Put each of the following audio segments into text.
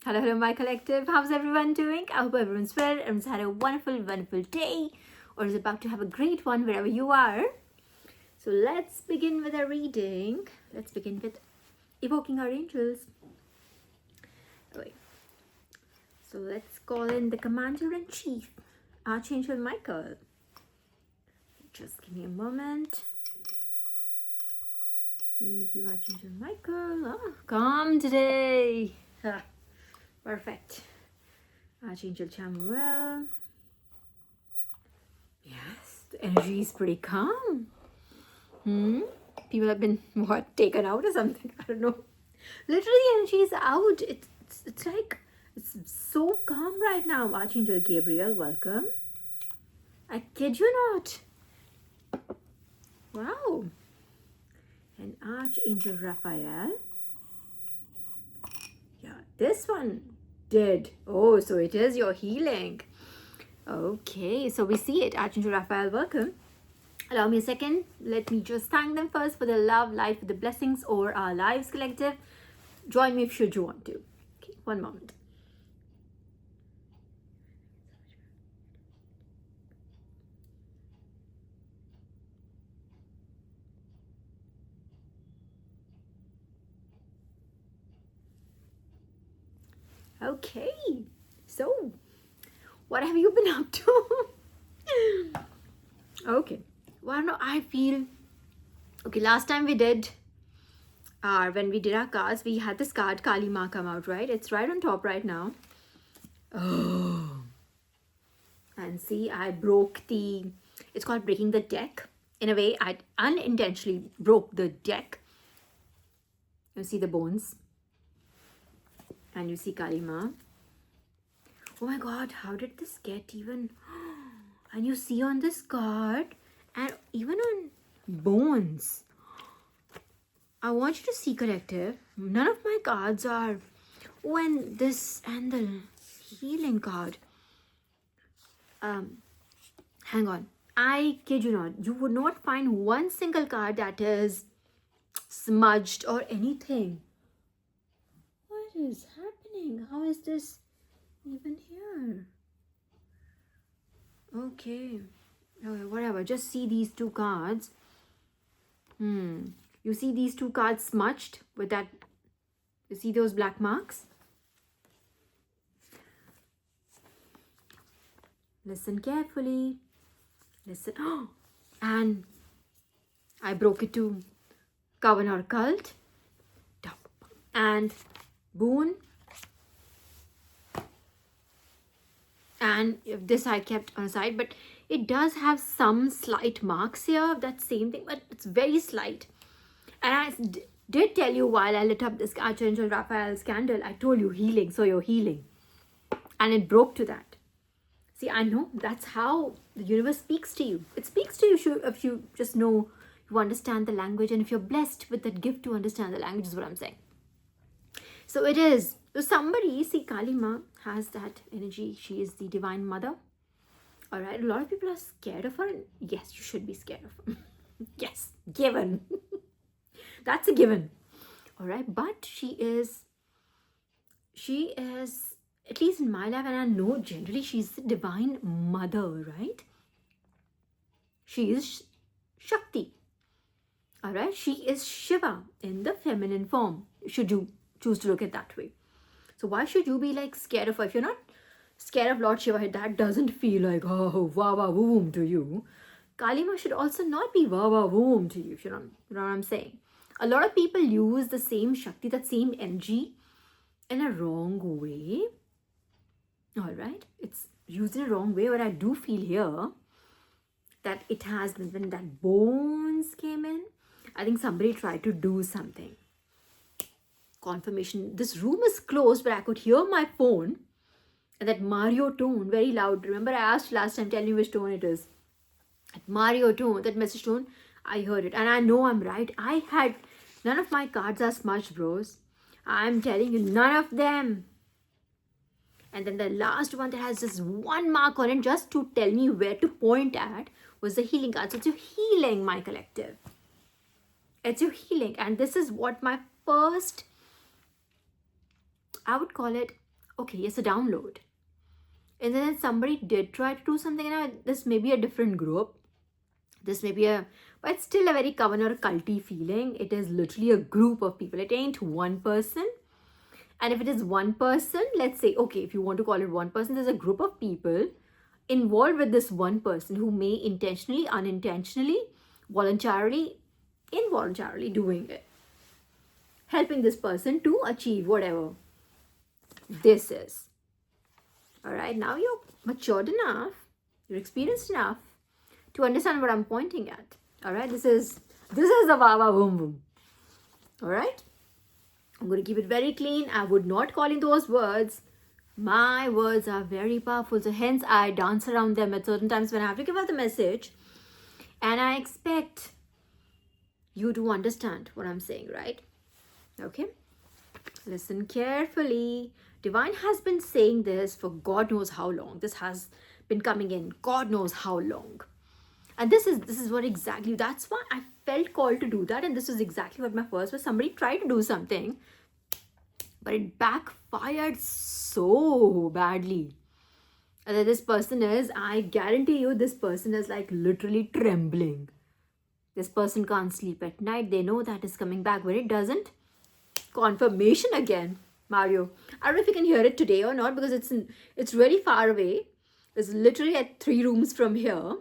Hello, hello, my collective. How's everyone doing? I hope everyone's well. Everyone's had a wonderful, wonderful day, or is about to have a great one wherever you are. So let's begin with our reading. Let's begin with evoking our angels. Okay. So let's call in the Commander-in-Chief, Archangel Michael. Just give me a moment. Thank you, Archangel Michael. Oh, calm today. Perfect. Archangel Chamuel. Yes, the energy is pretty calm. People have been taken out or something. I don't know. Literally, energy is out. It's like it's so calm right now. Archangel Gabriel, welcome. I kid you not. Wow. And Archangel Raphael. Yeah, this one did. Oh, so it is your healing. Okay, so we see it. Archangel Raphael, welcome. Allow me a second. Let me just thank them first for the love, light, for the blessings over our lives, collective. Join me if should you want to. Okay, one moment. Okay, so what have you been up to? Okay, well, no, I feel okay. Last time we did, when we did our cards, we had this card Kali Ma come out, right? It's right on top right now. Oh, and see, I broke it's called breaking the deck. In a way, I unintentionally broke the deck. You see the bones, and you see Kali Ma. Oh my god, how did this get even? And you see on this card, and even on bones. I want you to see, collective, none of my cards are when this and the healing card. Hang on. I kid you not, you would not find one single card that is smudged or anything. What is happening? How is this even here? Okay, whatever. Just see these two cards. You see these two cards smudged with that. You see those black marks? Listen carefully. Listen. Oh, and I broke it to Coven or Cult. And Boon. And this I kept on the side, but it does have some slight marks here of that same thing, but it's very slight. And I did tell you while I lit up this Archangel Raphael's candle, I told you healing, so you're healing. And it broke to that. See, I know that's how the universe speaks to you. It speaks to you if you just know, you understand the language, and if you're blessed with that gift to understand the language is what I'm saying. So it is. So somebody, see, Kali Ma has that energy. She is the divine mother. All right. A lot of people are scared of her. And yes, you should be scared of her. Yes, given. That's a given. All right. But she is, at least in my life, and I know generally she's the divine mother, right? She is Shakti. All right. She is Shiva in the feminine form, should you choose to look at it that way. So why should you be like scared of her? If you're not scared of Lord Shiva, that doesn't feel like, oh, wah, wah, woom to you. Kali Ma should also not be wah, wah, woom to you, you know what I'm saying? A lot of people use the same Shakti, that same energy, in a wrong way. All right? It's used in a wrong way, but I do feel here that it has, when that bones came in, I think somebody tried to do something. Confirmation. This room is closed, but I could hear my phone and that Mario tone very loud. Remember, I asked last time, tell me which tone it is. That Mario tone, that message tone, I heard it. And I know I'm right. None of my cards are smudged, bros. I'm telling you, none of them. And then the last one that has just one mark on it, just to tell me where to point at, was the healing card. So it's your healing, my collective. It's your healing. And this is what my first, I would call it okay, it's a download. And then somebody did try to do something, and this may be a different group. This may be but it's still a very common or culty feeling. It is literally a group of people. It ain't one person. And if it is one person, let's say, okay, if you want to call it one person, there's a group of people involved with this one person who may intentionally, unintentionally, voluntarily, involuntarily doing it, helping this person to achieve whatever this is. All right, now you're matured enough, you're experienced enough to understand what I'm pointing at. All right, this is the Wawa Boom Boom. All right, I'm going to keep it very clean. I would not call in those words. My words are very powerful, so hence I dance around them at certain times when I have to give out the message, and I expect you to understand what I'm saying, right? Okay, listen carefully. Divine has been saying this for God knows how long. This has been coming in God knows how long. And this is what exactly, that's why I felt called to do that. And this is exactly what my first was. Somebody tried to do something, but it backfired so badly. And then this person is, I guarantee you, this person is like literally trembling. This person can't sleep at night. They know that is coming back. When it doesn't, confirmation again. Mario, I don't know if you can hear it today or not, because it's really far away. It's literally at 3 rooms from here,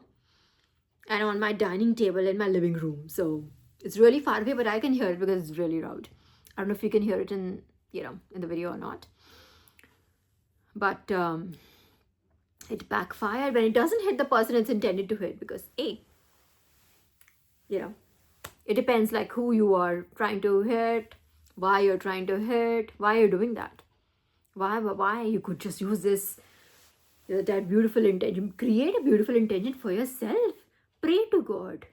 and on my dining table in my living room. So it's really far away, but I can hear it because it's really loud. I don't know if you can hear it in the video or not. But it backfired. When it doesn't hit the person it's intended to hit, because it depends like who you are trying to hit, why you're trying to hit, why you're doing that. Why you could just use this, that beautiful intention. Create a beautiful intention for yourself. Pray to God.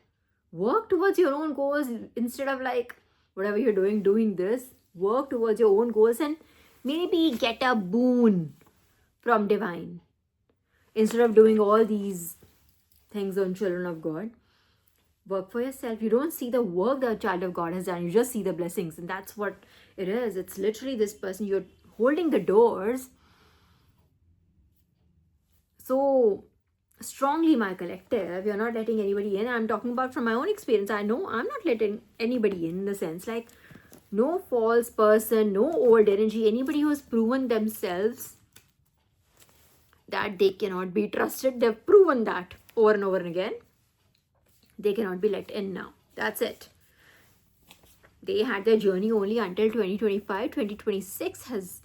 Work towards your own goals instead of like whatever you're doing this. Work towards your own goals and maybe get a boon from divine. Instead of doing all these things on children of God. Work for yourself. You don't see the work the child of God has done. You just see the blessings. And that's what it is. It's literally this person. You're holding the doors so strongly, my collective. You're not letting anybody in. I'm talking about from my own experience. I know I'm not letting anybody in the sense like no false person, no old energy, anybody who has proven themselves that they cannot be trusted. They've proven that over and over and again. They cannot be let in now. That's it. They had their journey only until 2025. 2026 has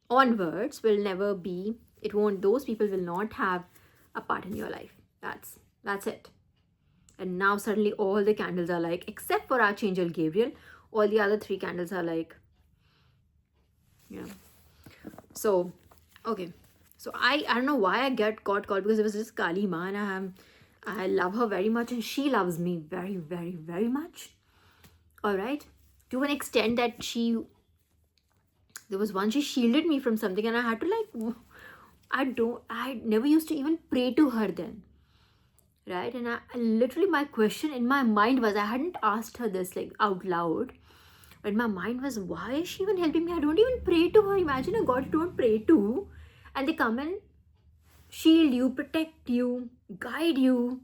onwards will never be. It won't. Those people will not have a part in your life. That's it. And now suddenly all the candles are like, except for Archangel Gabriel, all the other 3 candles are like, So, okay. So I don't know why I got called because it was just Kali Ma, and I love her very much, and she loves me very, very, very much. All right. To an extent that there was one, she shielded me from something, and I had to I never used to even pray to her then. Right. And I literally, my question in my mind was, I hadn't asked her this like out loud, but my mind was, why is she even helping me? I don't even pray to her. Imagine a God you don't pray to, and they come and shield you, protect you, guide you,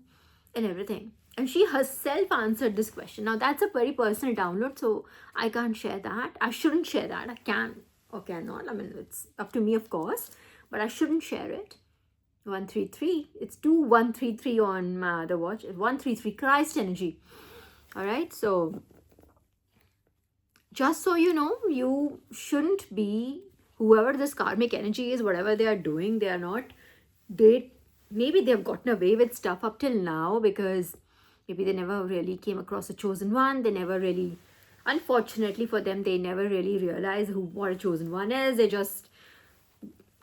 and everything. And she herself answered this question. Now that's a very personal download, so I can't share that. I shouldn't share that. I can or cannot. I mean, it's up to me, of course, but I shouldn't share it. 133. It's 2133 on the watch. 133 Christ energy. All right. So just so you know, you shouldn't be, whoever this karmic energy is, whatever they are doing, they are not. Maybe they've gotten away with stuff up till now because maybe they never really came across a chosen one. They never really, unfortunately for them, they never really realize what a chosen one is. They just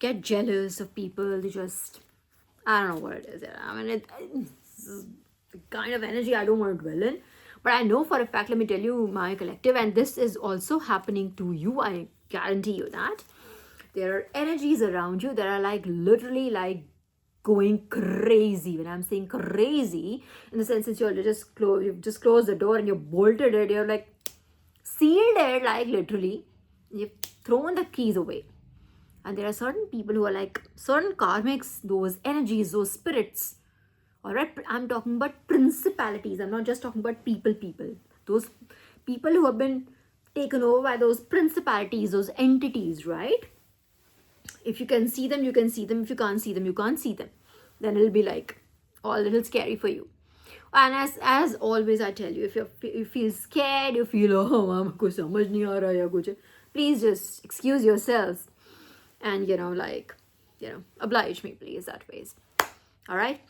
get jealous of people. They just, I don't know what it is. I mean, it's the kind of energy I don't want to dwell in. But I know for a fact, let me tell you, my collective, and this is also happening to you. I guarantee you that. There are energies around you that are like literally like going crazy. When I'm saying crazy, in the sense that you've just closed the door and you've bolted it, you're like sealed it, like literally, you've thrown the keys away. And there are certain people who are like certain karmics, those energies, those spirits. All right, I'm talking about principalities. I'm not just talking about people. Those people who have been taken over by those principalities, those entities, right? If you can see them, you can see them. If you can't see them, you can't see them. Then it'll be like all a little scary for you. And as always, I tell you, if you feel scared, you feel, oh, हमको समझ नहीं आ रहा या कुछ, please just excuse yourselves and, oblige me, please, that ways. All right?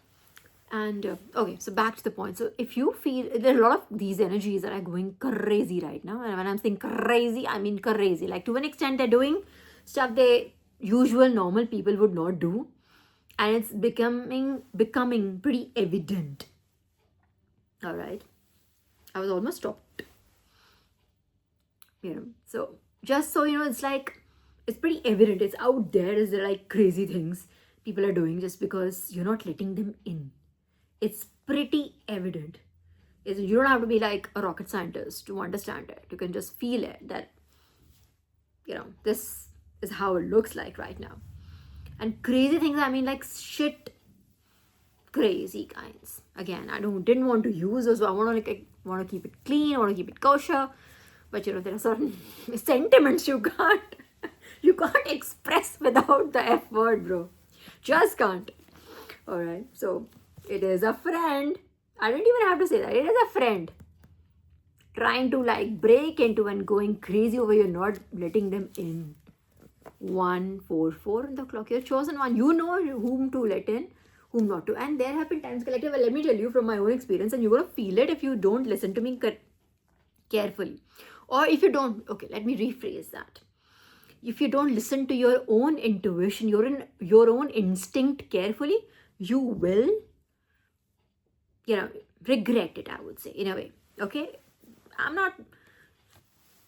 And, okay, so back to the point. So if you feel, there are a lot of these energies that are going crazy right now. And when I'm saying crazy, I mean crazy. Like, to an extent, they're doing stuff they usual normal people would not do. And it's becoming pretty evident. All right. I was almost stopped. So just so you know, it's like, it's pretty evident. It's out there. Is there like crazy things people are doing just because you're not letting them in. It's pretty evident. You don't have to be like a rocket scientist to understand it. You can just feel it that, this is how it looks like right now. And crazy things, I mean like shit crazy kinds. Again, I didn't want to use those, so I want to keep it clean, I want to keep it kosher. But there are certain sentiments you can't express without the F word, bro. Just can't. Alright, so it is a friend. I don't even have to say that. It is a friend trying to like break into and going crazy over you, not letting them in. 144 on the clock. You're chosen one. You know whom to let in, whom not to. And there have been times, collective, well, let me tell you from my own experience, and you're going to feel it if you don't listen to me carefully. Or if you don't, okay, let me rephrase that. If you don't listen to your own intuition, your own instinct carefully, you will, regret it, I would say, in a way. Okay? I'm not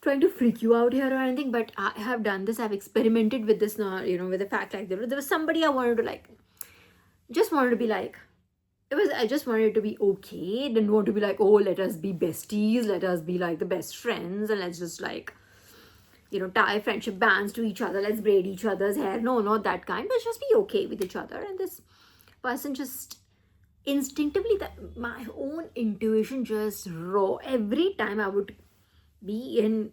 trying to freak you out here or anything, but I have done this. I've experimented with this now, with the fact like there was somebody I wanted to like, just wanted to be like, I just wanted it to be okay. Didn't want to be like, oh, let us be besties, let us be like the best friends, and let's just like, tie friendship bands to each other, let's braid each other's hair. No, not that kind, but just be okay with each other. And this person just instinctively, that my own intuition just raw. Every time I would be in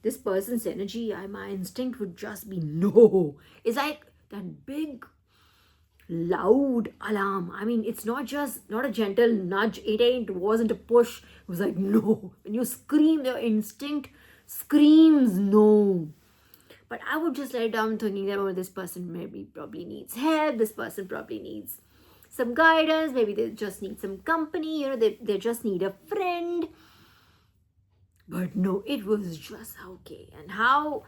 this person's energy, my instinct would just be no. It's like that big loud alarm. I mean, it's not a gentle nudge. It wasn't a push. It was like no. When you scream, your instinct screams no. But I would just let down thinking that, oh, this person probably needs help. This person probably needs some guidance. Maybe they just need some company. They just need a friend. But no, it was just okay. And how,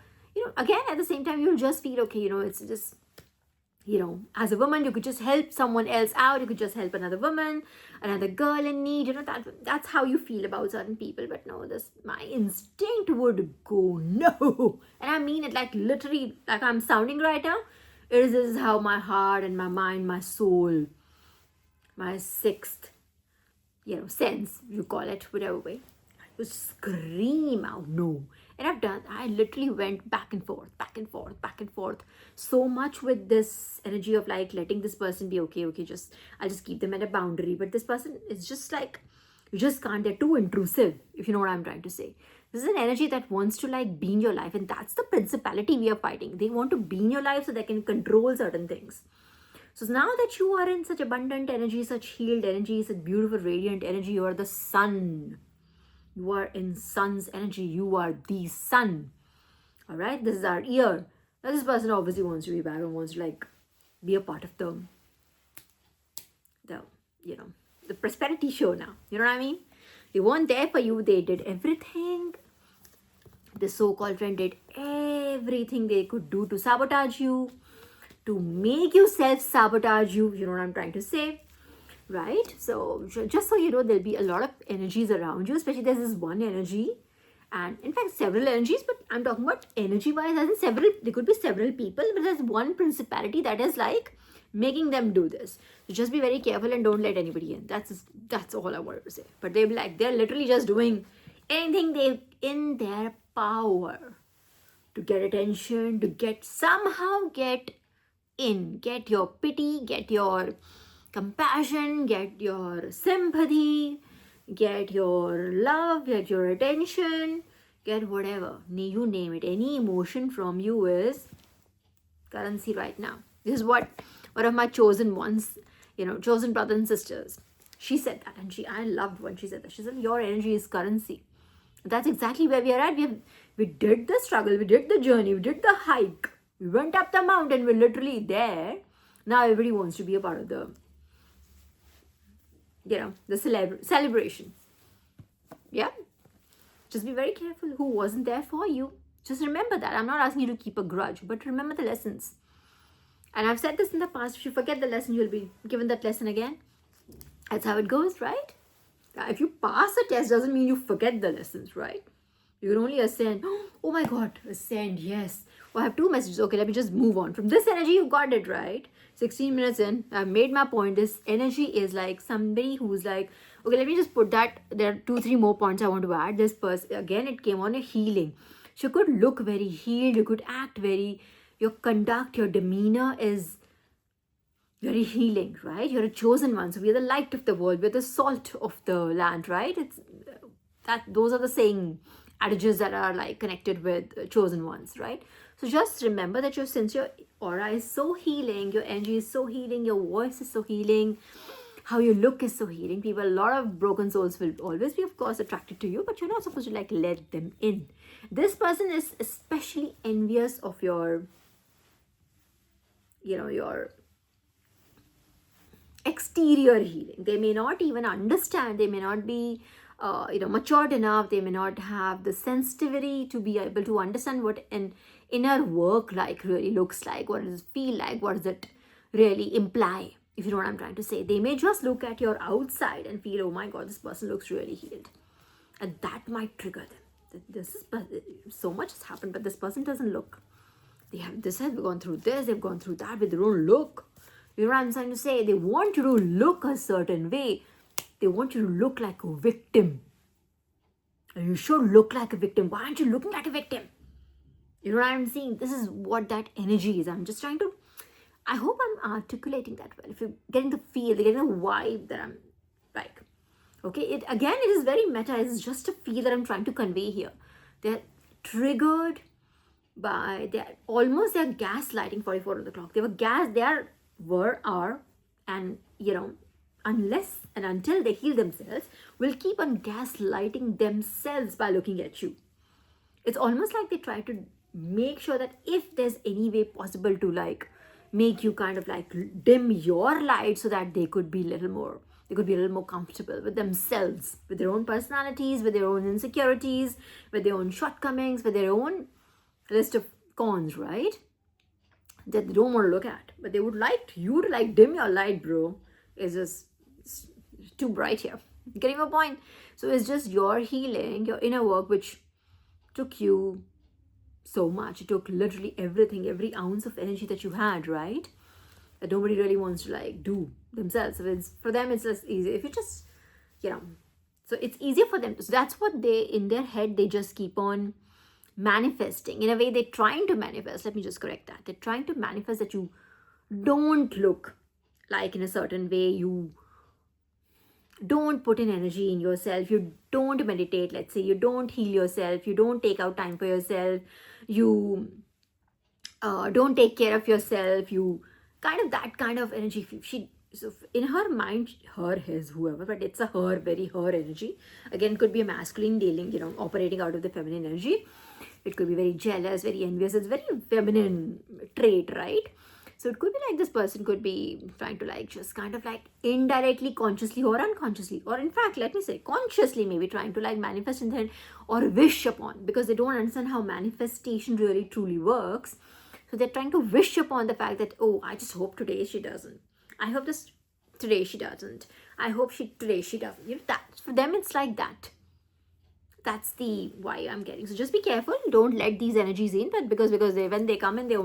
again, at the same time, you'll just feel okay. It's just, as a woman, you could just help someone else out. You could just help another woman, another girl in need. That's how you feel about certain people. But no, my instinct would go no. And I mean it like literally, like I'm sounding right now. This is how my heart and my mind, my soul, my sixth, sense, you call it, whatever way, to scream out no. And I literally went back and forth so much with this energy of like letting this person be okay, I'll just keep them at a boundary. But this person is just like, you just can't, they're too intrusive, if you know what I'm trying to say. This is an energy that wants to like be in your life, and that's the principality we are fighting. They want to be in your life so they can control certain things. So now that you are in such abundant energy, such healed energy, such beautiful radiant energy, you are the sun. You are in sun's energy. You are the sun. All right. This is our ear. Now this person obviously wants to be back and wants to like be a part of the prosperity show now. You know what I mean? They weren't there for you. They did everything. The so-called friend did everything they could do to sabotage you, to make you self-sabotage you. You know what I'm trying to say? Right? So just so you know, there'll be a lot of energies around you, especially there's this one energy, and in fact several energies, but I'm talking about energy wise, as in there could be several people, but there's one principality that is like making them do this. So just be very careful and don't let anybody in. That's all I wanted to say. But they're literally just doing anything in their power to get attention, to somehow get in, get your pity, get your compassion, get your sympathy, get your love, get your attention, get whatever, you name it. Any emotion from you is currency right now. This is what one of my chosen ones, chosen brothers and sisters, she said that, and I loved when she said that. She said, your energy is currency. That's exactly where we are at. We did the struggle, we did the journey, we did the hike, we went up the mountain, we're literally there. Now everybody wants to be a part of the celebration. Yeah, just be very careful who wasn't there for you. Just remember that. I'm not asking you to keep a grudge, but remember the lessons. And I've said this in the past, if you forget the lesson, you'll be given that lesson again. That's how it goes, right? If you pass a test, doesn't mean you forget the lessons, right? You can only ascend. Oh my God, ascend, yes. I have 2 messages. Okay, let me just move on. From this energy, you got it, right? 16 minutes in, I've made my point. This energy is like somebody who's like, okay, let me just put that. There are 2-3 more points I want to add. This person, again, it came on a healing. So you could look very healed. You could act your conduct, your demeanor is very healing, right? You're a chosen one. So we are the light of the world. We're the salt of the land, right? Those are the saying adages that are like connected with chosen ones, right? So just remember that since your aura is so healing, your energy is so healing, your voice is so healing, how you look is so healing. A lot of broken souls will always be, of course, attracted to you, but you're not supposed to like let them in. This person is especially envious of your exterior healing. They may not even understand, they may not be matured enough, they may not have the sensitivity to be able to understand what an inner work like really looks like, what does it feel like, what does it really imply, if you know what I'm trying to say. They may just look at your outside and feel, oh my God, this person looks really healed, and that might trigger them. So much has happened, but this person doesn't look. They've gone through this, they've gone through that with their own look. You know what I'm trying to say? They want you to look a certain way. They want you to look like a victim. And you should look like a victim. Why aren't you looking like a victim? You know what I'm saying? This is what that energy is. I'm just trying to, I hope I'm articulating that well. If you're getting the feel, you're getting the vibe that I'm like, okay, it is very meta. It's just a feel that I'm trying to convey here. They're triggered by, they're gaslighting 44 of the clock. And unless and until they heal themselves, will keep on gaslighting themselves by looking at you. It's almost like they try to make sure that if there's any way possible to like make you kind of like dim your light so that they could be a little more comfortable with themselves, with their own personalities, with their own insecurities, with their own shortcomings, with their own list of cons, right? That they don't want to look at, but they would like you to like dim your light, bro. It's just too bright here. Getting my point? So it's just your healing, your inner work, which took you so much. It took literally everything, every ounce of energy that you had, right? That nobody really wants to like do themselves. So for them, it's just easy. If you just, so it's easier for them. So that's what in their head, they just keep on manifesting. In a way, they're trying to manifest. Let me just correct that. They're trying to manifest that you don't look like in a certain way. You don't put in energy in yourself. You don't meditate, let's say. You don't heal yourself. You don't take out time for yourself. You don't take care of yourself. You that kind of energy. So in her mind, his, whoever, but it's very her energy. Again, could be a masculine dealing, operating out of the feminine energy. It could be very jealous, very envious. It's very feminine trait, right? So it could be like this person could be trying to like just kind of like indirectly, consciously or unconsciously, or in fact, let me say consciously, maybe trying to like manifest in their head or wish upon, because they don't understand how manifestation really truly works. So they're trying to wish upon the fact that, oh, I just hope today she doesn't. I hope today she doesn't. I hope today she doesn't. That for them it's like that. That's the why I'm getting. So just be careful. Don't let these energies in. But because when they come in, they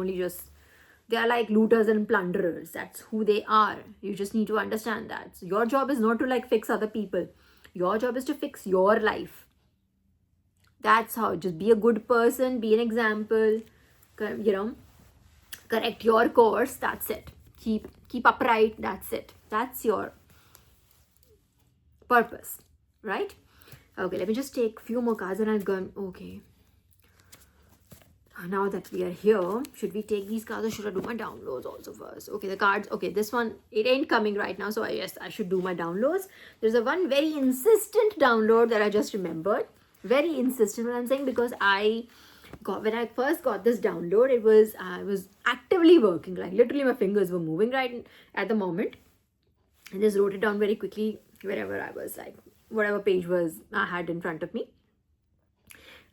are like looters and plunderers. That's who they are. You just need to understand that. So your job is not to like fix other people. Your job is to fix your life. That's how. Just be a good person, be an example, correct your course. That's it. Keep upright. That's it. That's your purpose, right? Okay, let me just take a few more cards and I've gone. Okay. Now that we are here, should we take these cards or should I do my downloads also first? Okay, the cards. Okay, this one, it ain't coming right now. So yes, I should do my downloads. There's a one very insistent download that I just remembered. Very insistent, what I'm saying, because when I first got this download, I was actively working. Like literally my fingers were moving right at the moment. I just wrote it down very quickly wherever I was, like whatever page was I had in front of me.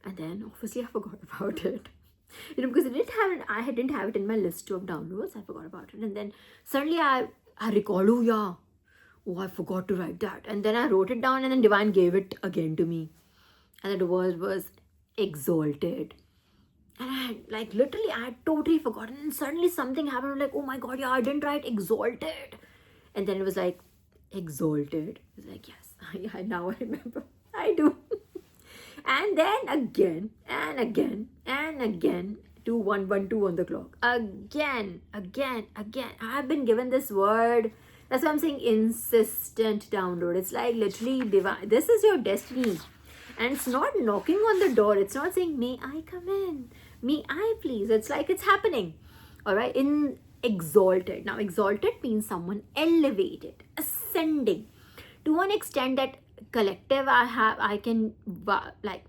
And then obviously I forgot about it. Because I didn't have it in my list of downloads. I forgot about it. And then suddenly I recalled, I forgot to write that. And then I wrote it down and then Divine gave it again to me. And the word was Exalted. And I had totally forgotten. And suddenly something happened. I'm like, oh my God, I didn't write Exalted. And then it was like, Exalted. I was like, yes, now I remember. I do. And then again and again and again, 2112 on the clock. Again. I've been given this word. That's why I'm saying insistent download. It's like literally divine. This is your destiny. And it's not knocking on the door. It's not saying, may I come in? May I please? It's like it's happening. All right. In exalted. Now, exalted means someone elevated, ascending. To one extent that collective I can like,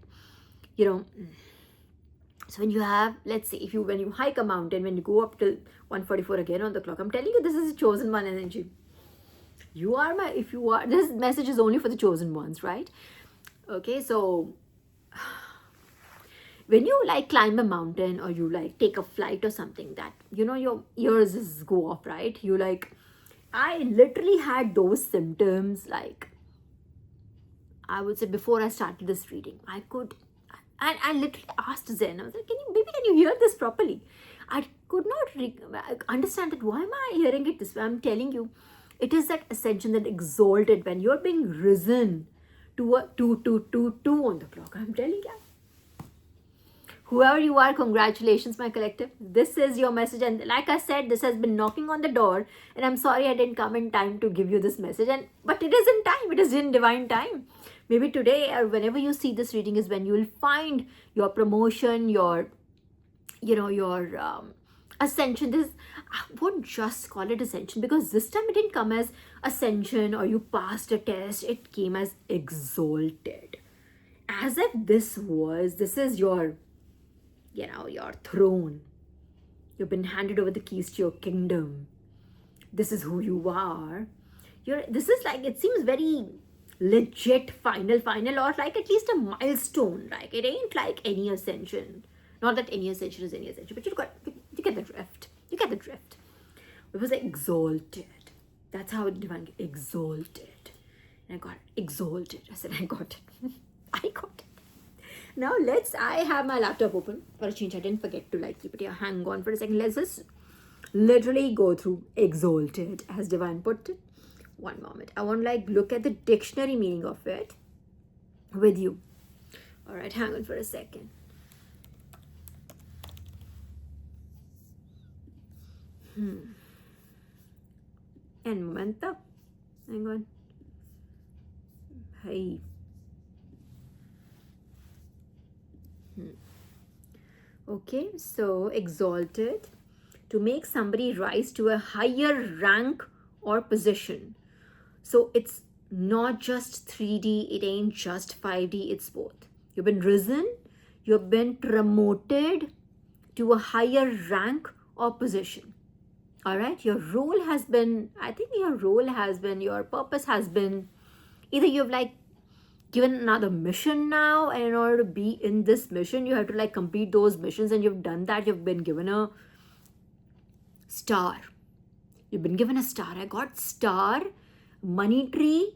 so when you have, let's say, when you hike a mountain, when you go up till 144 again on the clock, I'm telling you, this is a chosen one energy. This message is only for the chosen ones, right? Okay, so when you like climb a mountain or you like take a flight or something, that your ears go off, right? I literally had those symptoms, like I would say before I started this reading. I literally asked Zen, I was like, can you hear this properly? I could not understand it. Why am I hearing it this way? I'm telling you, it is that ascension, that exalted, when you're being risen to a 2 on the clock. I'm telling you. Whoever you are, congratulations, my collective. This is your message. And like I said, this has been knocking on the door. And I'm sorry I didn't come in time to give you this message. But it is in time. It is in divine time. Maybe today or whenever you see this reading is when you will find your promotion, your ascension. I won't just call it ascension, because this time it didn't come as ascension or you passed a test. It came as exalted. As if this is your throne. You've been handed over the keys to your kingdom. This is who you are. This is like, it seems very legit, final, or like at least a milestone. Like it ain't like any ascension. Not that any ascension is any ascension, but you get the drift. You get the drift. It was exalted. That's how divine exalted. And I got exalted. I said, I got it. I got it. Now I have my laptop open for a change. I didn't forget to keep it here. Hang on for a second. Let's just literally go through exalted as divine put it. One moment. I want to look at the dictionary meaning of it with you. All right, hang on for a second. En momento. Hang on. Hey. Okay, so exalted, to make somebody rise to a higher rank or position. So it's not just 3D, it ain't just 5D, it's both. You've been risen, you've been promoted to a higher rank or position. All right, your purpose has been, either you've given another mission now, and in order to be in this mission, you have to complete those missions, and you've done that. You've been given a star. I got star, money tree,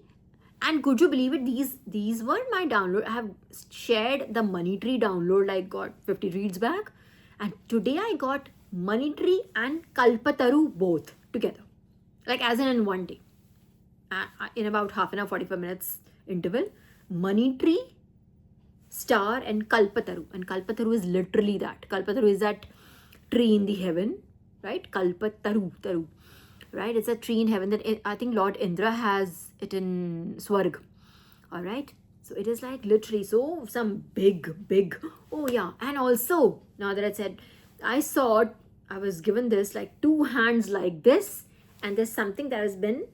and could you believe it? These were my download. I have shared the money tree download, got 50 reads back, and today I got money tree and kalpataru both together, as in one day, in about half an hour, 45 minutes interval. Money tree star, and kalpataru. And kalpataru is literally that. Kalpataru is that tree in the heaven, right? Kalpataru, taru, right? It's a tree in heaven that I think Lord Indra has it in Swarg. All right. So it is like literally so some big. Oh yeah. And also, now that I said, I was given this like two hands like this, and there's something that has been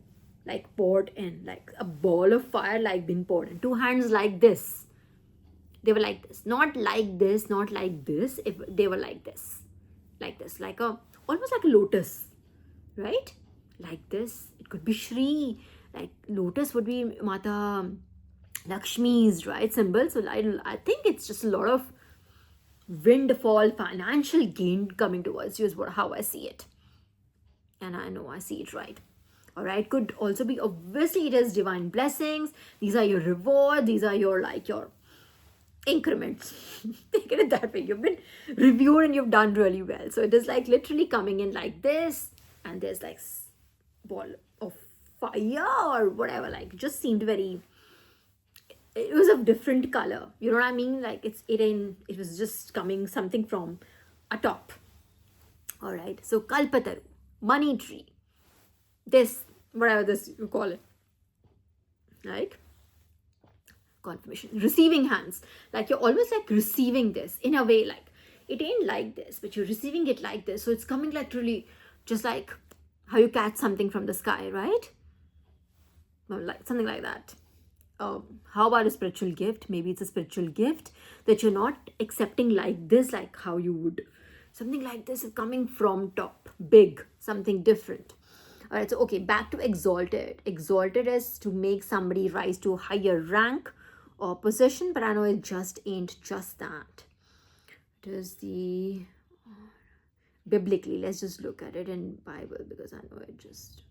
like poured in, like a ball of fire like been poured in. Two hands like this. They were like this, not like this, not like this. If they were like this, like a almost like a lotus, right? Like this. It could be Shri. Like lotus would be Mata Lakshmi's, right, symbol. So I think it's just a lot of windfall, financial gain coming towards you is how I see it. And I know I see it right. All right, could also be, obviously it is divine blessings. These are your reward. These are your like your increments. Think it that way. You've been reviewed and you've done really well. So it is like literally coming in like this, and there's like ball of fire or whatever. Like just seemed very, it was of different color, you know what I mean? Like it was just coming something from atop. All right, so kalpataru, money tree, this whatever this you call it, right? Confirmation, receiving hands, like you're almost like receiving this in a way, like it ain't like this, but you're receiving it like this. So it's coming like really just like how you catch something from the sky, right? Or like something like that. How about a spiritual gift? Maybe it's a spiritual gift that you're not accepting like this, like how you would. Something like this is coming from top, big, something different. All right, so okay, back to exalted. Exalted is to make somebody rise to a higher rank or position, but I know it just ain't just that. It is the biblically. Let's just look at it in Bible because I know it just.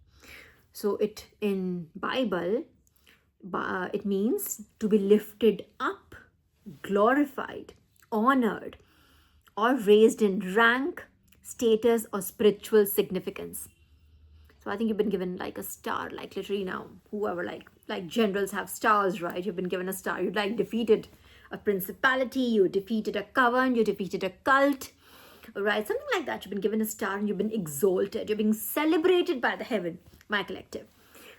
So it in Bible. It means to be lifted up, glorified, honored, or raised in rank, status, or spiritual significance. So I think you've been given like a star, like literally now, whoever like generals have stars, right? You've been given a star. You like defeated a principality, you defeated a coven, you defeated a cult, right? Something like that. You've been given a star and you've been exalted. You're being celebrated by the heaven, my collective.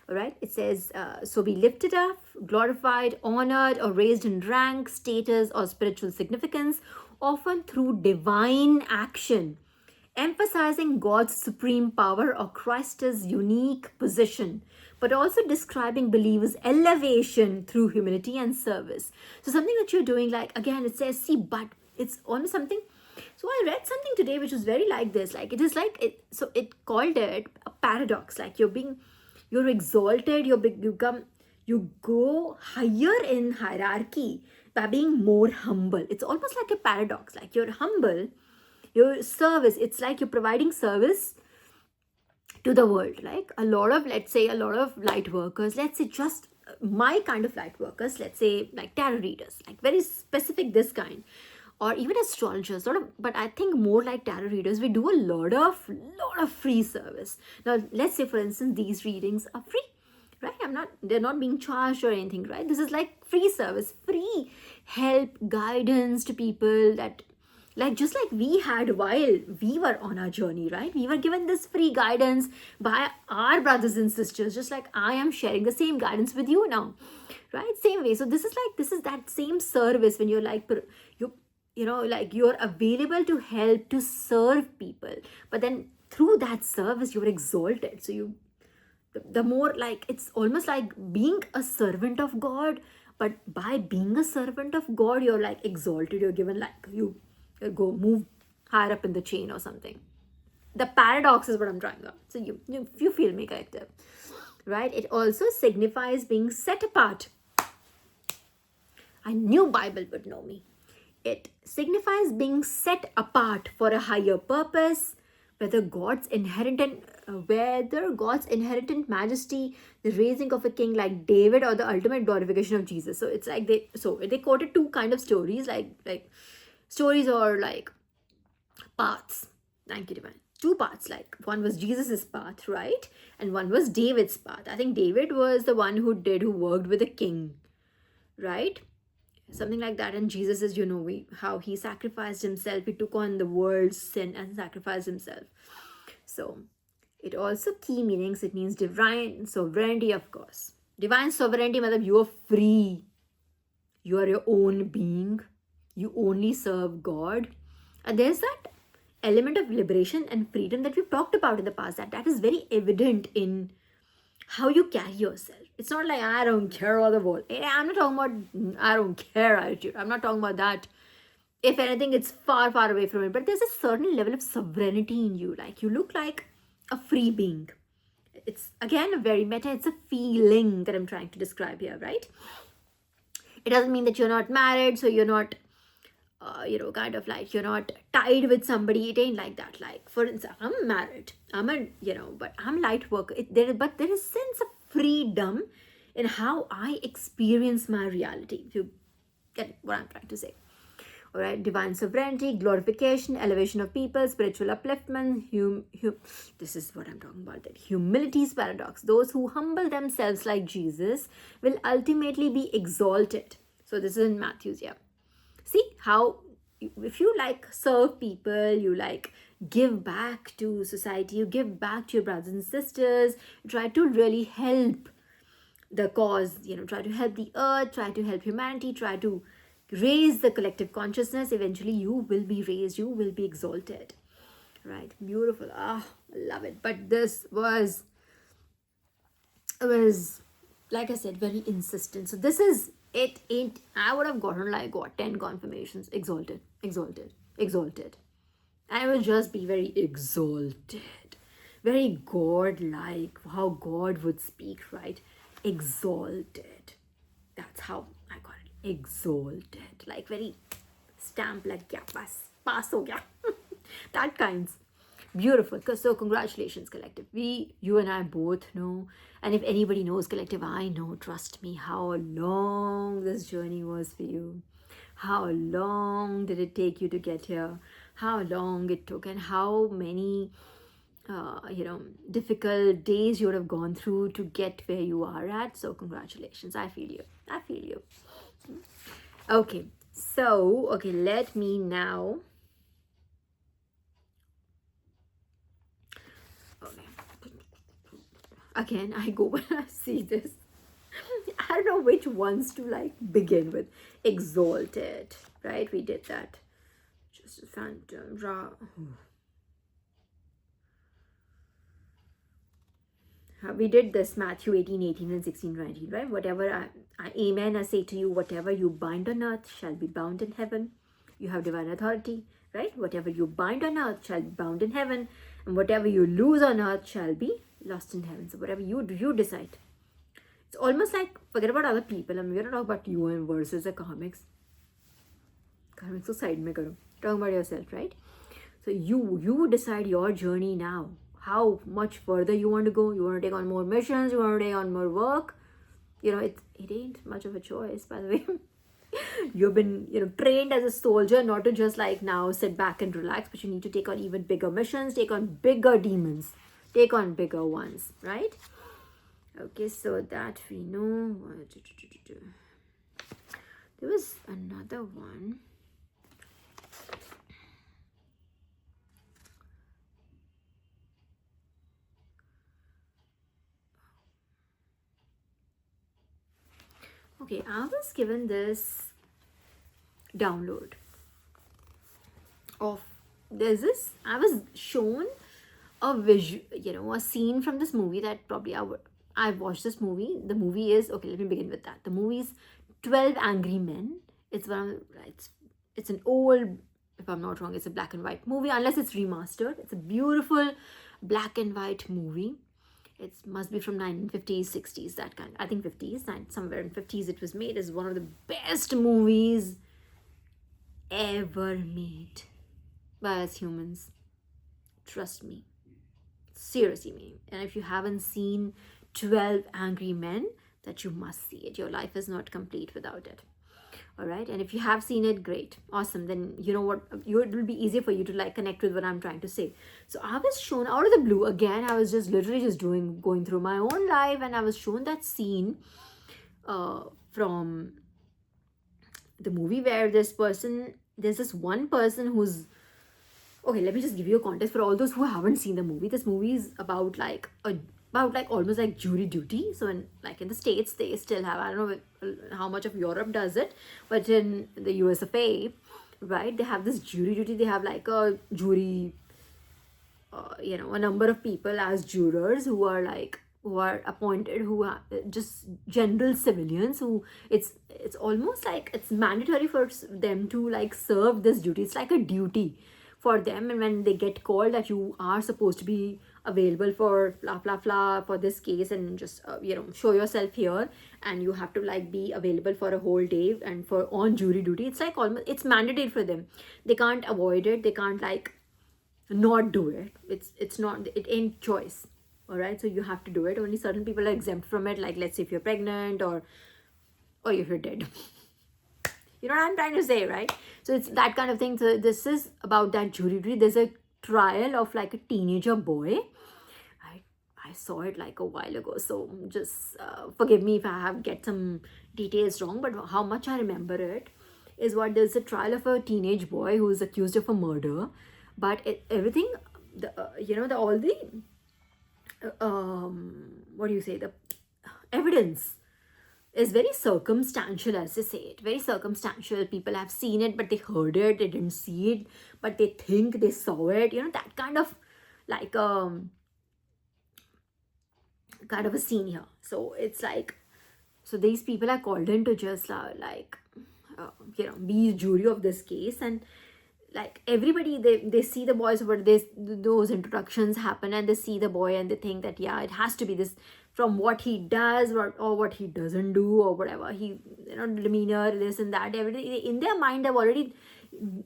All right, it says, so be lifted up, glorified, honored, or raised in rank, status, or spiritual significance, often through divine action, emphasizing God's supreme power or Christ's unique position, but also describing believers' elevation through humility and service. So something that you're doing, like, again, it says, see, but it's almost something. So I read something today which was very like this, like it is like, so it called it a paradox, like you're exalted, you go higher in hierarchy by being more humble. It's almost like a paradox, like you're humble, your service, it's like you're providing service to the world. Like let's say a lot of light workers, let's say just my kind of light workers, let's say like tarot readers, like very specific this kind, or even astrologers, sort of, but I think more like tarot readers, we do a lot of free service. Now, let's say, for instance, these readings are free, right? They're not being charged or anything, right? This is like free service, free help, guidance to people that, like, just like we had while we were on our journey, right? We were given this free guidance by our brothers and sisters, just like I am sharing the same guidance with you now, right? Same way. So this is that same service when you're like, like you're available to help, to serve people, but then through that service you're exalted. So the more, like, it's almost like being a servant of God, but by being a servant of God you're like exalted, you're given, like, you go move higher up in the chain or something. The paradox is what I'm trying out. So you feel me, collective, right? It also signifies being set apart. I knew Bible would know me. It signifies being set apart for a higher purpose, whether God's inherent majesty, the raising of a king like David, or the ultimate glorification of Jesus. So it's like they quoted two kind of stories, like stories or like paths. Thank you, divine. Two paths, like one was Jesus's path, right? And one was David's path. I think David was the one who worked with a king, right? something like that. And Jesus is, how he sacrificed himself, he took on the world's sin and sacrificed himself. So it also key meanings, it means divine sovereignty, of course. Divine sovereignty means you are free, you are your own being, you only serve God. And there's that element of liberation and freedom that we've talked about in the past, that is very evident in how you carry yourself. It's not like I don't care about the world. I'm not talking about I don't care attitude. I'm not talking about that. If anything, it's far, far away from it. But there's a certain level of sovereignty in you. Like you look like a free being. It's again a very meta, it's a feeling that I'm trying to describe here, right? It doesn't mean that you're not married, so you're not kind of like you're not tied with somebody. It ain't like that. Like, for instance, I'm married, but I'm light work. But there is sense of freedom in how I experience my reality, if you get what I'm trying to say. All right, divine sovereignty, glorification, elevation of people, spiritual upliftment. This is what I'm talking about. That humility's paradox. Those who humble themselves like Jesus will ultimately be exalted. So this is in Matthew's, yeah. See how if you like serve people, you like give back to society, you give back to your brothers and sisters, try to really help the cause, try to help the earth, try to help humanity, try to raise the collective consciousness. Eventually you will be raised, you will be exalted, right? Beautiful. I love it. But this was like I said, very insistent. So this is it. Ain't I would have gotten like 10 confirmations. Exalted, exalted, exalted. I will just be very exalted, very god-like, how God would speak, right? Exalted. That's how I got it. Exalted, like very stamp, like yeah, pass ho gaya. That kinds. Beautiful. So congratulations, collective. You and I both know, and if anybody knows collective, I know, trust me, how long this journey was for you. How long did it take you to get here? How long it took, and how many difficult days you would have gone through to get where you are at. So congratulations. I feel you. Okay, so let me now again, I go when I see this. I don't know which ones to like begin with. Exalted, right? We did that. Just a phantom. We did this Matthew 18:18 and 16:19, right? Whatever amen, I say to you, whatever you bind on earth shall be bound in heaven. You have divine authority, right? Whatever you bind on earth shall be bound in heaven, and whatever you lose on earth shall be lost in heaven. So whatever you do, you decide. It's almost like, forget about other people. We're not talking about you and versus the karmics. Karmics ko side mein karo. Talking about yourself, right? So you decide your journey now. How much further you want to go. You want to take on more missions. You want to take on more work. It ain't much of a choice, by the way. You've been trained as a soldier not to just like now sit back and relax, but you need to take on even bigger missions, take on bigger demons, take on bigger ones, right? Okay, so that we know. There was another one. Okay, I was given this download of I was shown a scene from this movie that probably I watched this movie. The movie is, okay, let me begin with that. The movie is 12 Angry Men. It's it's an old, if I'm not wrong, it's a black and white movie, unless it's remastered. It's a beautiful black and white movie. It must be from 1950s, 60s, that kind. I think 50s, somewhere in 50s it was made. It's one of the best movies ever made by us humans. Trust me. Seriously, me. And if you haven't seen 12 Angry Men, that you must see it. Your life is not complete without it. All right, and if you have seen it, great, awesome. Then you know what, it will be easier for you to like connect with what I'm trying to say. So I was shown out of the blue again. I was just literally just going through my own life, and I was shown that scene from the movie where there's this one person who's, okay, let me just give you a context for all those who haven't seen the movie. This movie is about almost like jury duty. So in the States, they still have, I don't know how much of Europe does it, but in the US of A, right, they have this jury duty. They have like a jury, a number of people as jurors who are appointed, who are just general civilians, who it's almost like it's mandatory for them to like serve this duty. It's like a duty for them, and when they get called that you are supposed to be available for blah blah blah for this case, and just show yourself here, and you have to like be available for a whole day and for on jury duty. It's like almost, it's mandatory for them. They can't avoid it. They can't like not do it. It's not, it ain't choice. All right, so you have to do it. Only certain people are exempt from it, like let's say if you're pregnant or if you're dead. You know what I'm trying to say, right? So it's that kind of thing. So this is about that jury duty. There's a trial of like a teenager boy. I saw it like a while ago, so just forgive me if I have get some details wrong, but how much I remember it is what there's a trial of a teenage boy who is accused of a murder, but everything, all the what do you say, the evidence is very circumstantial, as they say it. Very circumstantial. People have seen it, but they heard it. They didn't see it, but they think they saw it. That kind of like kind of a scene here. So it's like, so these people are called in to just be jury of this case, and like everybody, they see the boys, but those introductions happen, and they see the boy and they think that yeah, it has to be this from what he does or what he doesn't do or whatever he, demeanor, this and that, everything in their mind. They've already,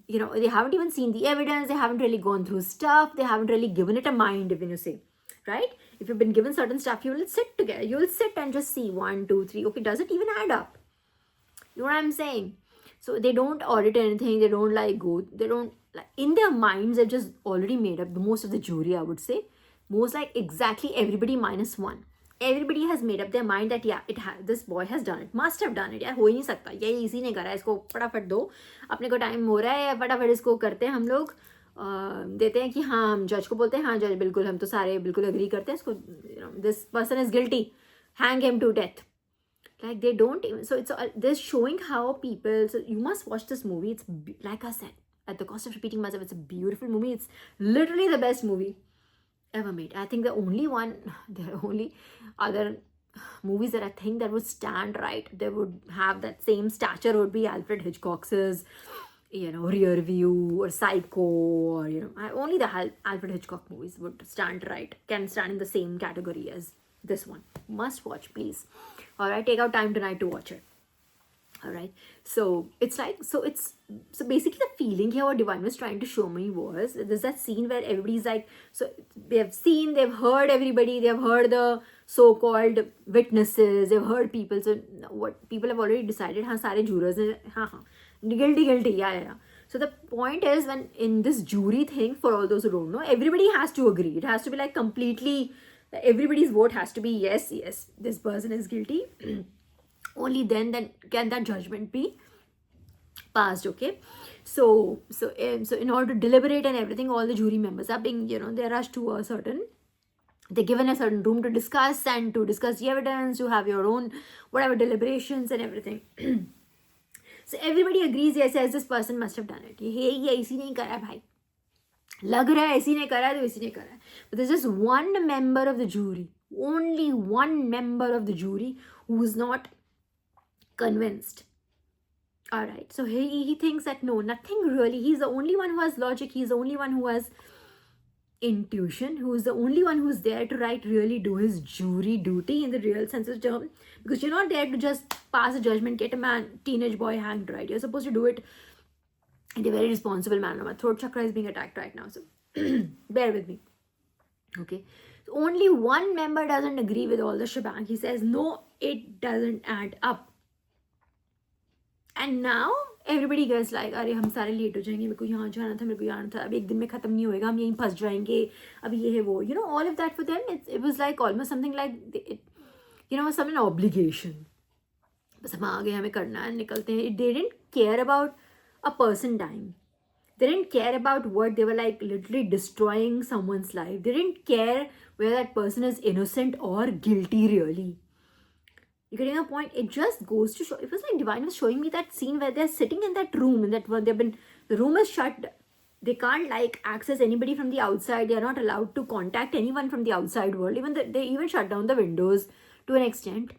they haven't even seen the evidence. They haven't really gone through stuff. They haven't really given it a mind, if you say, right? If you've been given certain stuff, you will sit together. You will sit and just see 1, 2, 3. Okay, does it even add up? You know what I'm saying? So they don't audit anything. They don't they don't, in their minds, they've just already made up the most of the jury, I would say. Most like exactly everybody minus one. Everybody has made up their mind that yeah, this boy has done it, must have done it. यार हो ही नहीं सकता, ये इसी ने करा है, इसको फटाफट दो, अपने को टाइम हो रहा है, फटाफट इसको करते हैं हम लोग, देते हैं कि हाँ, हम जज को बोलते हैं हाँ जज बिल्कुल, हम तो सारे बिल्कुल एग्री करते हैं इसको, this person is guilty, hang him to death. Like they don't even, so it's this showing how people, so you must watch this movie. It's like I said, at the cost of repeating myself, it's a beautiful movie. It's literally the best movie ever made. I think there are only other movies that I think that would stand right, they would have that same stature, would be Alfred Hitchcock's Rear View or Psycho, or only the Alfred Hitchcock movies would stand right, can stand in the same category as this one. Must watch, please. All right, take out time tonight to watch it. All right, so it's like, so basically the feeling here what Divine was trying to show me was, there's that scene where everybody's like, so they've heard everybody, they've heard the so-called witnesses, they've heard people, so what people have already decided, हाँ सारे jurors guilty, yeah. So the point is, when in this jury thing, for all those who don't know, everybody has to agree. It has to be like completely, everybody's vote has to be yes, this person is guilty. Only then can that judgment be passed. Okay, so in order to deliberate and everything, all the jury members are being, they're rushed to a certain, they're given a certain room to discuss the evidence, to have your own whatever deliberations and everything. So everybody agrees, yes, this person must have done it. ये इसी ने करा भाई, लग रहा है इसी ने करा तो इसी ने करा. But there's just one member of the jury, only one member of the jury who is not convinced. All right, so he thinks that no, nothing really. He's the only one who has logic. He's the only one who has intuition, who is the only one who's there to really do his jury duty in the real sense of the term, because you're not there to just pass a judgment, get a teenage boy hanged, right? You're supposed to do it in a very responsible manner. My throat chakra is being attacked right now, so bear with me. Okay, so only one member doesn't agree with all the shebang. He says no, it doesn't add up. And now everybody gets like, अरे हम सारे late हो जाएंगे, मेरे को यहाँ जाना था, मेरे को यहाँ था, अब एक दिन में खत्म नहीं होएगा, हम यहीं फंस जाएंगे, अब ये है वो, all of that for them, it was like almost something like some an obligation. बस हम आगे हमें करना है निकलते हैं. They didn't care about a person dying. They didn't care about what they were like literally destroying someone's life. They didn't care whether that person is innocent or guilty really. You getting a point? It just goes to show. It was like Divine was showing me that scene where they're sitting in that room, in that one they've been, the room is shut. They can't like access anybody from the outside. They are not allowed to contact anyone from the outside world. Even they even shut down the windows to an extent,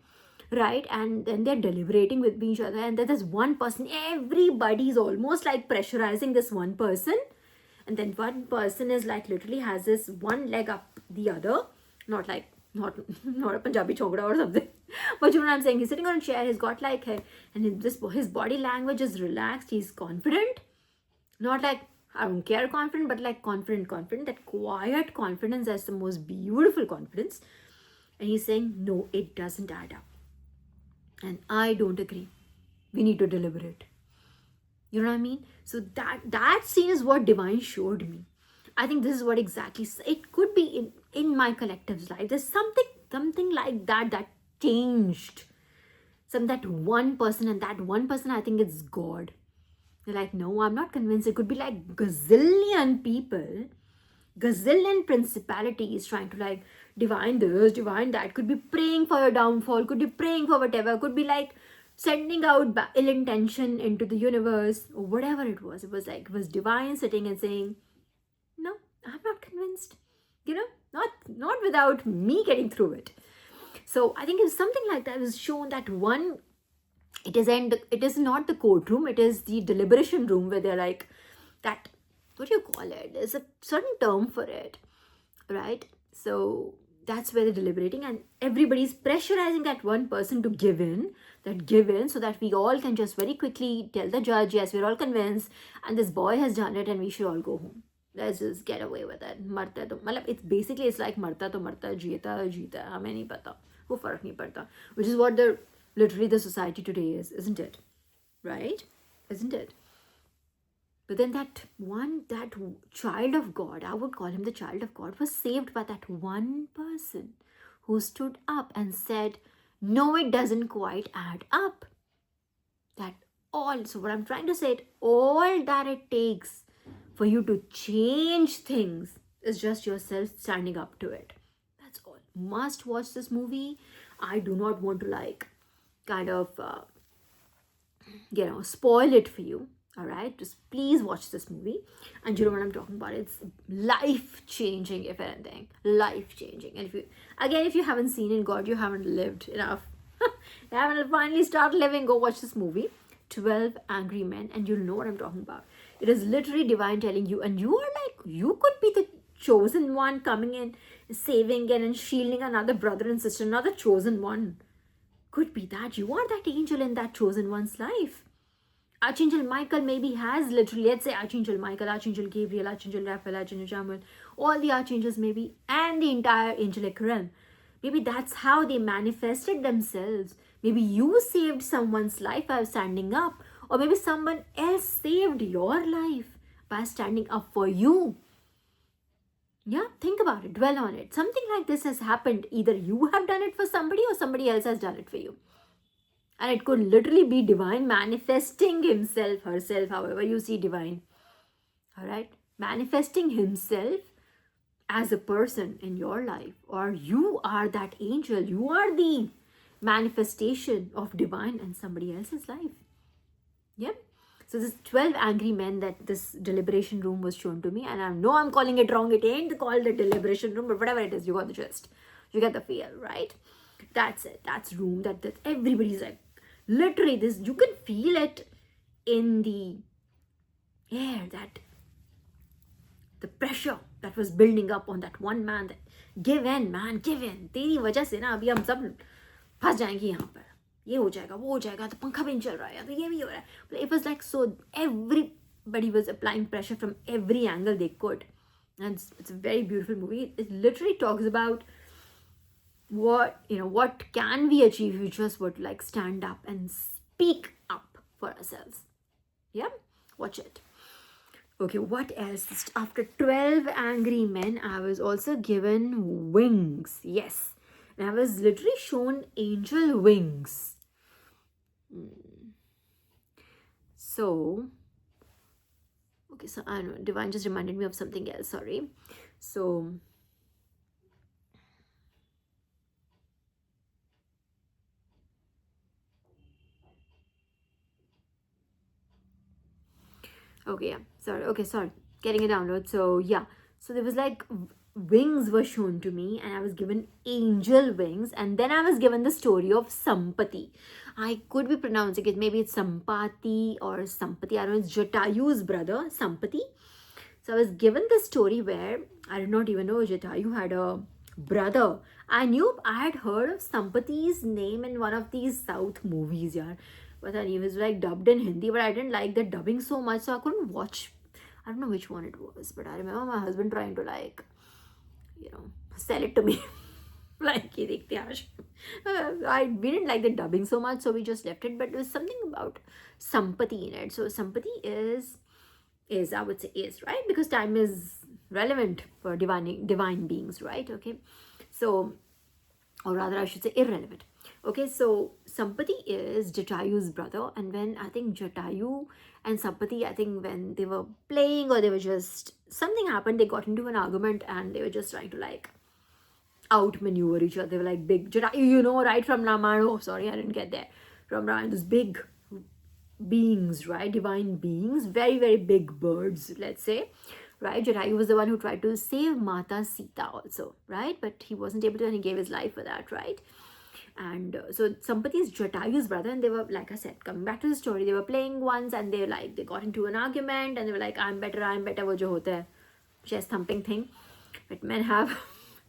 right? And then they're deliberating with each other. And there's one person. Everybody's almost like pressurizing this one person, and then one person is like literally has this one leg up the other, not like not a Punjabi chokra or something. But you know what I'm saying? He's sitting on a chair, he's got like hair, and his body language is relaxed, he's confident. Not like I don't care confident, but like confident. That quiet confidence, that's the most beautiful confidence. And he's saying, no, it doesn't add up. And I don't agree. We need to deliberate. You know what I mean? So that scene is what Divine showed me. I think this is what exactly it could be in my collective's life. There's something like that changed. That one person, and that one person, I think it's God. They're like, no, I'm not convinced. It could be like gazillion people, gazillion principalities trying to like divine this, divine that. Could be praying for your downfall, could be praying for whatever, could be like sending out ill intention into the universe, or whatever it was. It was like, it was Divine sitting and saying, no, I'm not convinced. You know, not without me getting through it. So I think it's something like that. It was shown that one, it is not the courtroom, it is the deliberation room where they're like that, what do you call it? There's a certain term for it, right? So that's where they're deliberating, and everybody's pressurizing that one person to give in, so that we all can just very quickly tell the judge, yes, we're all convinced, and this boy has done it, and we should all go home. Let's just get away with it. Marta to, it's basically, it's like marta to marta, jeeta, hame nahi pata, wo farak nahi padta, which is what literally the society today is, isn't it? Right? Isn't it? But then that child of God, I would call him the child of God, was saved by that one person who stood up and said, no, it doesn't quite add up. That all, so what I'm trying to say, all that it takes for you to change things is just yourself standing up to it. That's all. Must watch this movie. I do not want to like kind of spoil it for you. All right, just please watch this movie, and you know what I'm talking about. It's life-changing, if anything, life-changing. And if you haven't seen it, God, you haven't lived enough. You haven't finally start living. Go watch this movie, 12 Angry Men, and you'll know what I'm talking about. It is literally Divine telling you, and you are like, you could be the chosen one coming in, saving and shielding another brother and sister, another chosen one. Could be that you are that angel in that chosen one's life. Archangel Michael maybe has literally, let's say Archangel Michael, Archangel Gabriel, Archangel Raphael, Archangel Jamal, all the archangels maybe, and the entire angelic realm. Maybe that's how they manifested themselves. Maybe you saved someone's life by standing up, or maybe someone else saved your life by standing up for you. Yeah, think about it, dwell on it. Something like this has happened. Either you have done it for somebody or somebody else has done it for you. And it could literally be Divine manifesting himself, herself, however you see Divine. All right? Manifesting himself as a person in your life. Or you are that angel. You are the manifestation of Divine in somebody else's life. Yep. So this 12 Angry Men, that this deliberation room was shown to me. And I know I'm calling it wrong. It ain't called the deliberation room, but whatever it is, you got the gist. You get the feel, right? That's it. That's room that everybody's like, literally this, you can feel it in the air, that the pressure that was building up on that one man, that give in, man, give in. तेरी वजह से ना अभी हम सब फंस जाएंगे यहाँ पर. ये हो जाएगा, वो हो जाएगा, तो पंखा भी नहीं चल रहा है, तो ये भी हो रहा है. But it was like, so everybody was applying pressure from every angle they could. And it's a very beautiful movie. It literally talks about what can we achieve if we just would like stand up and speak up for ourselves. Yeah, watch it. Okay, what else? After 12 Angry Men, I was also given wings. Yes, and I was literally shown angel wings. So, okay, so I know Divine just reminded me of something else. Sorry. So, okay, yeah, sorry. Okay, sorry. Getting a download. So, yeah. So, there was like wings were shown to me, and I was given angel wings, and then I was given the story of Sampati. I could be pronouncing it, maybe it's Sampati or Sampati. I don't know, it's Jatayu's brother, Sampati. So I was given the story where I did not even know Jatayu had a brother. I knew I had heard of Sampati's name in one of these South movies, yeah. But then he was like dubbed in Hindi, but I didn't like the dubbing so much, so I couldn't watch. I don't know which one it was, but I remember my husband trying to like, sell it to me. Like, ye dekhte aaj. We didn't like the dubbing so much, so we just left it. But there was something about Sampati in it. So Sampati is I would say is, right, because time is relevant for divine beings, right? Okay, so, or rather I should say irrelevant. Okay, so Sampati is Jatayu's brother, and when I think Jatayu and Sampati, I think when they were playing or they were just something happened, they got into an argument and they were just trying to like outmaneuver each other. They were like big Jatayu, right, from Ramayana. Oh, sorry, I didn't get there. From Ramayana, those big beings, right? Divine beings, very, very big birds, let's say, right? Jatayu was the one who tried to save Mata Sita also, right? But he wasn't able to, and he gave his life for that, right? And so Sampati is Jatayu's brother, and they were, like I said, coming back to the story, they were playing once, and they got into an argument, and they were like, I'm better, wo jo hota hai, chest thumping thing that men have.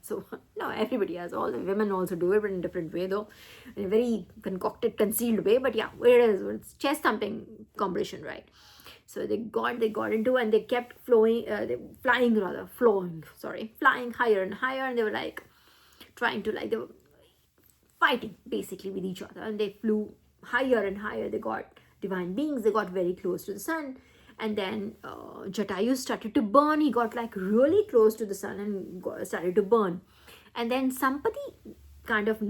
So, no, everybody has. All the women also do it, but in a different way, though. In a very concocted, concealed way. But yeah, it is. It's chest thumping competition, right? So they got into, and they kept flying higher and higher. And they were like trying to, they were fighting basically with each other. And they flew higher and higher. They got divine beings. They got very close to the sun. And then Jatayu started to burn. He got like really close to the sun and started to burn. And then Sampati kind of,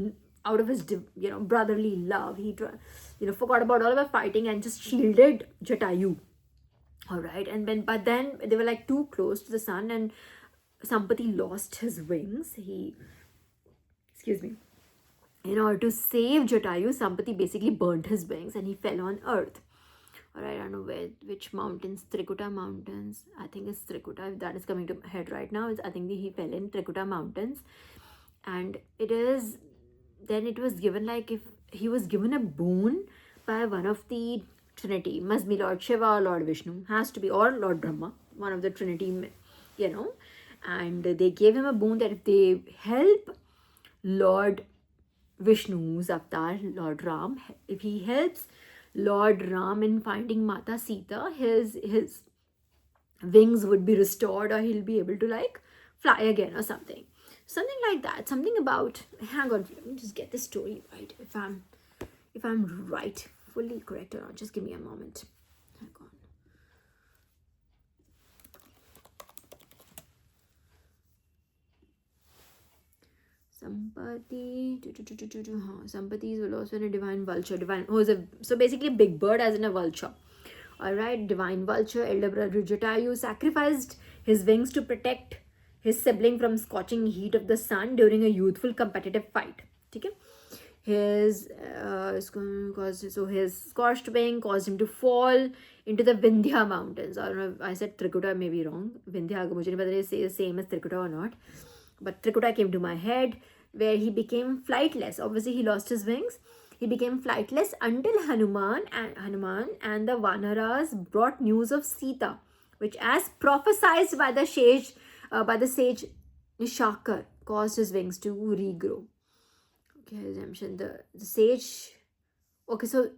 out of his brotherly love, he forgot about all of the fighting and just shielded Jatayu. All right. But then they were like too close to the sun, and Sampati lost his wings. In order to save Jatayu, Sampati basically burnt his wings and he fell on earth. Or I don't know which mountains, Trikuta mountains. I think it's Trikuta. If that is coming to my head right now, I think he fell in Trikuta mountains. And it was given, like, if he was given a boon by one of the Trinity, must be Lord Shiva or Lord Vishnu, has to be, or Lord Brahma, one of the Trinity, and they gave him a boon that if they help Lord Vishnu's avatar, Lord Ram, if he helps Lord Ram in finding Mata Sita, his wings would be restored, or he'll be able to like fly again or something like that. Something about, hang on, let me just get the story right, if I'm right, fully correct or not. Just give me a moment. Hang on. Sampati is also in a divine vulture. So basically a big bird as in a vulture. Alright, divine vulture, elder brother Jatayu sacrificed his wings to protect his sibling from scorching heat of the sun during a youthful competitive fight. Okay? His scorched wing caused him to fall into the Vindhya mountains. I don't know if I said Trikuta, may be wrong. Vindhya, mujhe nahi pata say the same as Trikuta or not. But Trikuta came to my head, where he became flightless. Obviously, he lost his wings. He became flightless until Hanuman and the Vanaras brought news of Sita, which, as prophesied by the sage Nishakar, caused his wings to regrow. Okay, redemption. The sage. Okay, so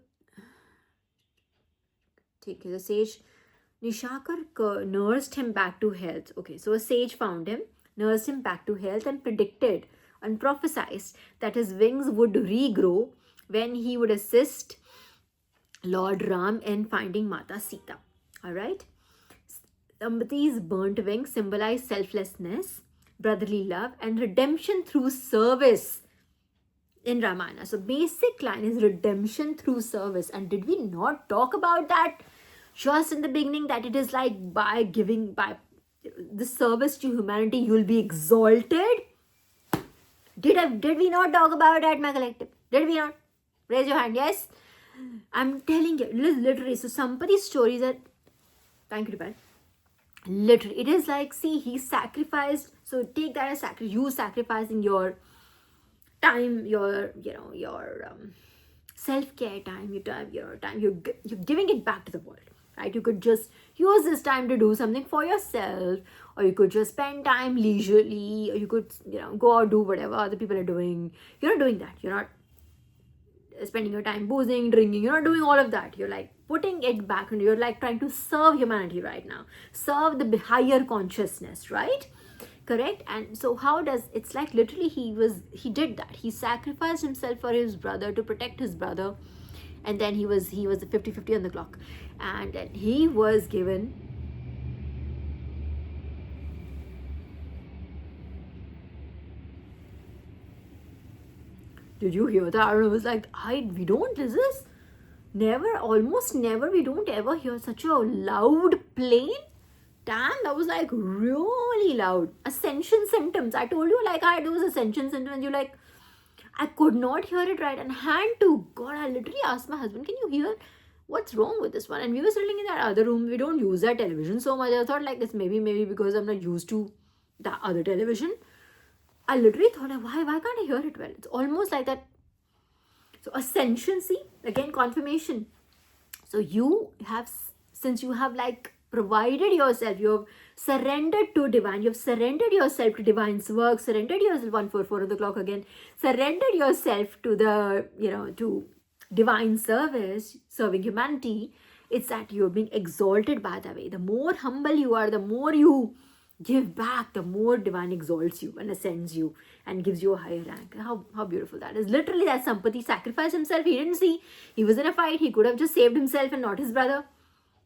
the sage Nishakar nursed him back to health. Okay, so a sage found him, nursed him back to health, and predicted and prophesied that his wings would regrow when he would assist Lord Ram in finding Mata Sita. Alright? Sampati's burnt wings symbolize selflessness, brotherly love, and redemption through service. in Ramayana. So basic line is redemption through service. And did we not talk about that just in the beginning, that it is like by giving, by the service to humanity, you will be exalted? Did we not talk about that, my collective? Did we not? Raise your hand. Yes. I'm telling you, literally. So somebody's stories are, thank you, Rupan. Literally, it is like, see, he sacrificed. So take that as you sacrificing your time, your self-care time, your time, you're giving it back to the world, right? You could just use this time to do something for yourself, or you could just spend time leisurely, or you could go out, do whatever other people are doing. You're not doing that. You're not spending your time boozing, drinking. You're not doing all of that. You're like putting it back, and you're like trying to serve humanity right now, serve the higher consciousness, right? Correct. And so how does, it's like literally he did that. He sacrificed himself for his brother, to protect his brother. And then he was the 50-50 on the clock, and then he was given, did you hear that? I was like, we don't, this is never, almost never, we don't ever hear such a loud plane. Damn, that was like really loud. Ascension symptoms. I told you, like, I had those ascension symptoms. You like, I could not hear it right. And hand to God, I literally asked my husband, can you hear? What's wrong with this one? And we were sitting in that other room. We don't use that television so much. I thought like, it's maybe because I'm not used to the other television. I literally thought, like, why can't I hear it well? It's almost like that. So ascension, see, again, confirmation. So you have, since you have like provided yourself, you have surrendered to divine, you have surrendered yourself to divine's work, surrendered yourself, 144 of the clock again, surrendered yourself to the, to divine service, serving humanity. It's that you're being exalted by the way. The more humble you are, the more you give back, the more divine exalts you and ascends you and gives you a higher rank. How beautiful that is. Literally, that Sampati sacrificed himself. He didn't see, he was in a fight. He could have just saved himself and not his brother,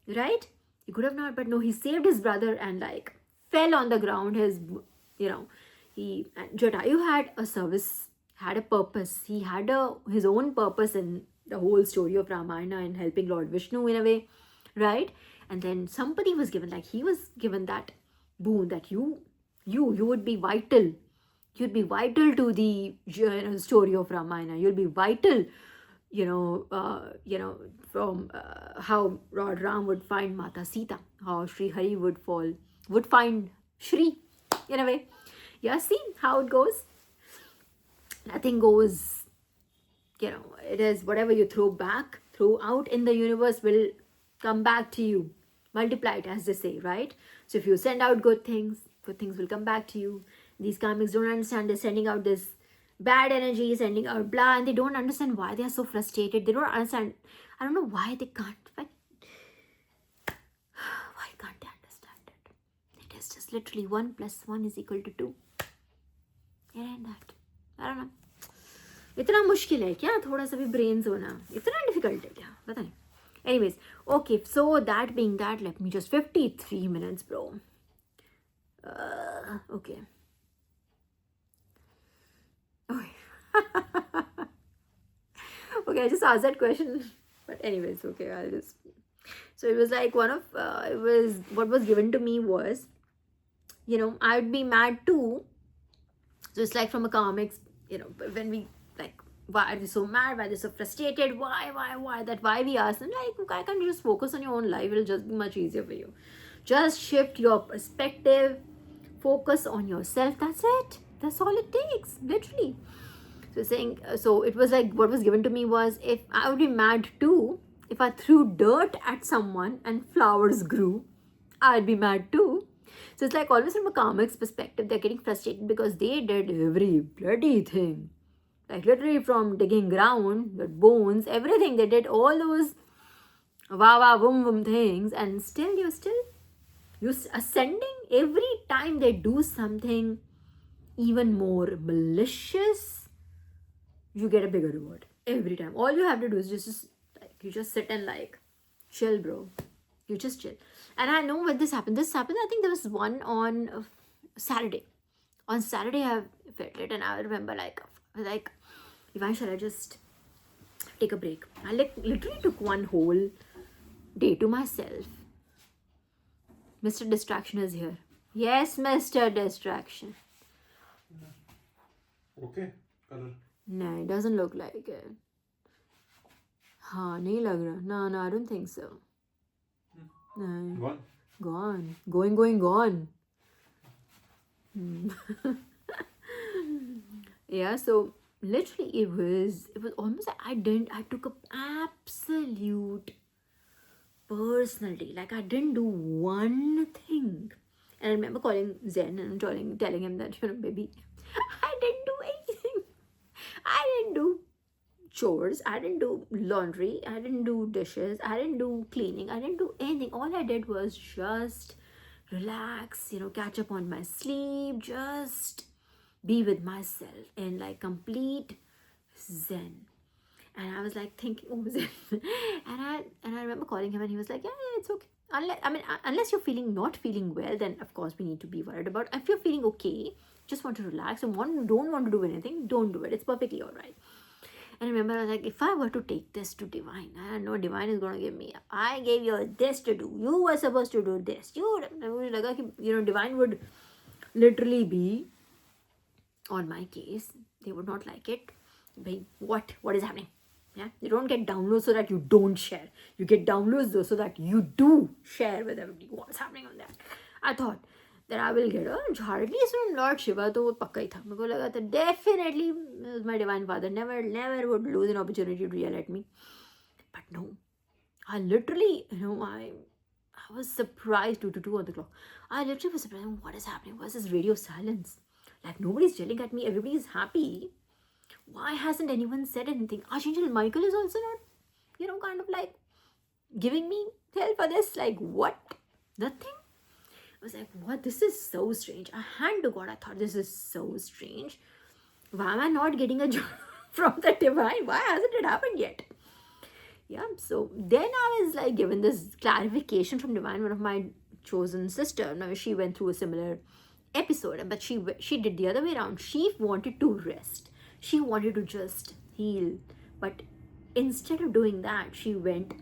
right? He could have not, but no, he saved his brother and like fell on the ground. His, Jatayu had a service, had a purpose. He had his own purpose in the whole story of Ramayana and helping Lord Vishnu in a way, right? And then somebody was given, like he was given that boon that you would be vital. You'd be vital to the story of Ramayana. You'll be vital, from how Lord Ram would find Mata Sita, how Sri Hari would find Shri, in a way. Yeah, see how it goes. Nothing goes, it is whatever you throw out in the universe will come back to you, multiplied, as they say, right? So if you send out good things will come back to you. These karmics don't understand. They're sending out this bad energy, sending out blah, and they don't understand why they are so frustrated. They don't understand. I don't know why they can't. Why can't they understand it? It is just literally 1 + 1 is equal to 2. It ain't that. I don't know. इतना मुश्किल है क्या थोड़ा सा भी brains होना? इतना difficult है क्या? पता नहीं. Anyways, okay, so that being that, let me just 53 minutes, bro. Okay. Okay, I just asked that question. But anyways, okay, I'll just... So it was like what was given to me was, I'd be mad too. So it's like from a karmics, when we like, why are they so mad? Why are they so frustrated? Why we ask them, like, why can't you just focus on your own life? It'll just be much easier for you. Just shift your perspective, focus on yourself. That's it. That's all it takes, literally. So it was like, what was given to me was, if I would be mad too, if I threw dirt at someone and flowers grew, I'd be mad too. So it's like always from a karmics perspective, they're getting frustrated because they did every bloody thing. Like literally from digging ground, the bones, everything. They did all those boom things, and still you're ascending. Every time they do something even more malicious, you get a bigger reward. Every time. All you have to do is just you just sit and like chill, bro. You just chill. And I know when this happened, I think there was one on Saturday. On Saturday I felt it, and I remember like Divine, shall I just take a break? I literally took one whole day to myself. Mr. Distraction is here. Yes, Mr. Distraction. Okay, color. No, it doesn't look like it. हाँ नहीं लग रहा. No, I don't think so. No. Gone. Gone. Yeah, so literally it was almost like I took up absolute personality. Like I didn't do one thing. And I remember calling Zen and telling him that, baby, I didn't do anything. I didn't do chores, I didn't do laundry, I didn't do dishes, I didn't do cleaning, I didn't do anything. All I did was just relax, catch up on my sleep, just be with myself in like complete zen. And I was like thinking, oh, zen. and I remember calling him and he was like, yeah, it's okay. Unless you're not feeling well, then of course we need to be worried about. If you're feeling okay, just want to relax and don't want to do anything, don't do it. It's perfectly all right. And I remember I was like, if I were to take this to Divine, I know Divine is going to give me, I gave you this to do. You were supposed to do this. Divine would literally be on my case. They would not like it. What is happening? Yeah, you don't get downloads so that you don't share. You get downloads though so that you do share with everybody what's happening on that. I thought that I will get a at least from Lord Shiva, तो वो पक्का ही था. मेरे को लगा था definitely my divine father never would lose an opportunity to yell at me. But no, I literally, I was surprised 2 on the clock. I literally was surprised. What is happening? What's this radio silence? Like nobody's yelling at me. Everybody's happy. Why hasn't anyone said anything? Archangel Michael is also not, kind of like giving me hell for this. Like what? Nothing. I was like, what? This is so strange. I hand to God, I thought this is so strange. Why am I not getting a job from the divine? Why hasn't it happened yet? Yeah, so then I was like given this clarification from divine. One of my chosen sister, now she went through a similar episode, but she did the other way around. She wanted to rest. She wanted to just heal. But instead of doing that, she went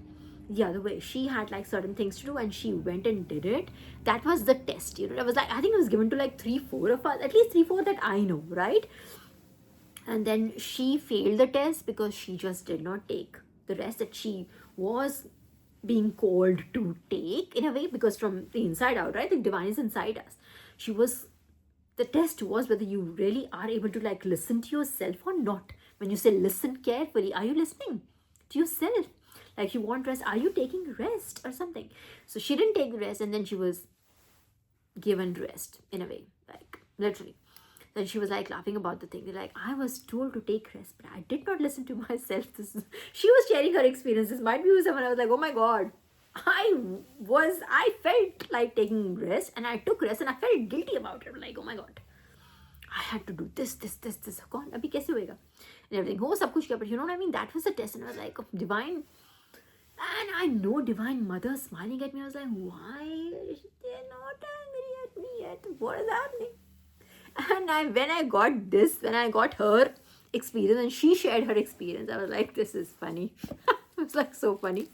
the other way. She had like certain things to do and she went and did it. That was the test, It was like, I think it was given to like 3-4 of us, at least 3-4 that I know, right? And then she failed the test because she just did not take the rest that she was being called to take, in a way, because from the inside out, right? The divine is inside us. The test was whether you really are able to like listen to yourself or not. When you say listen carefully, are you listening to yourself? Like you want rest, are you taking rest or something? So she didn't take rest and then she was given rest, in a way, like literally. Then she was like laughing about the thing. They're like, I was told to take rest, but I did not listen to myself. She was sharing her experiences. Might be with someone. I was like, oh my God. I felt like taking rest and I took rest and I felt guilty about it. I'm like, oh my God, I had to do this. Gone. Abhi kaise hoega? And everything. Oh, sab kuch kiya. But you know what I mean? That was the test. And I was like, oh, divine. And I know divine mother smiling at me. I was like, why is they not angry at me yet? What is happening? And when I got her experience and she shared her experience, I was like, this is funny. It was like so funny.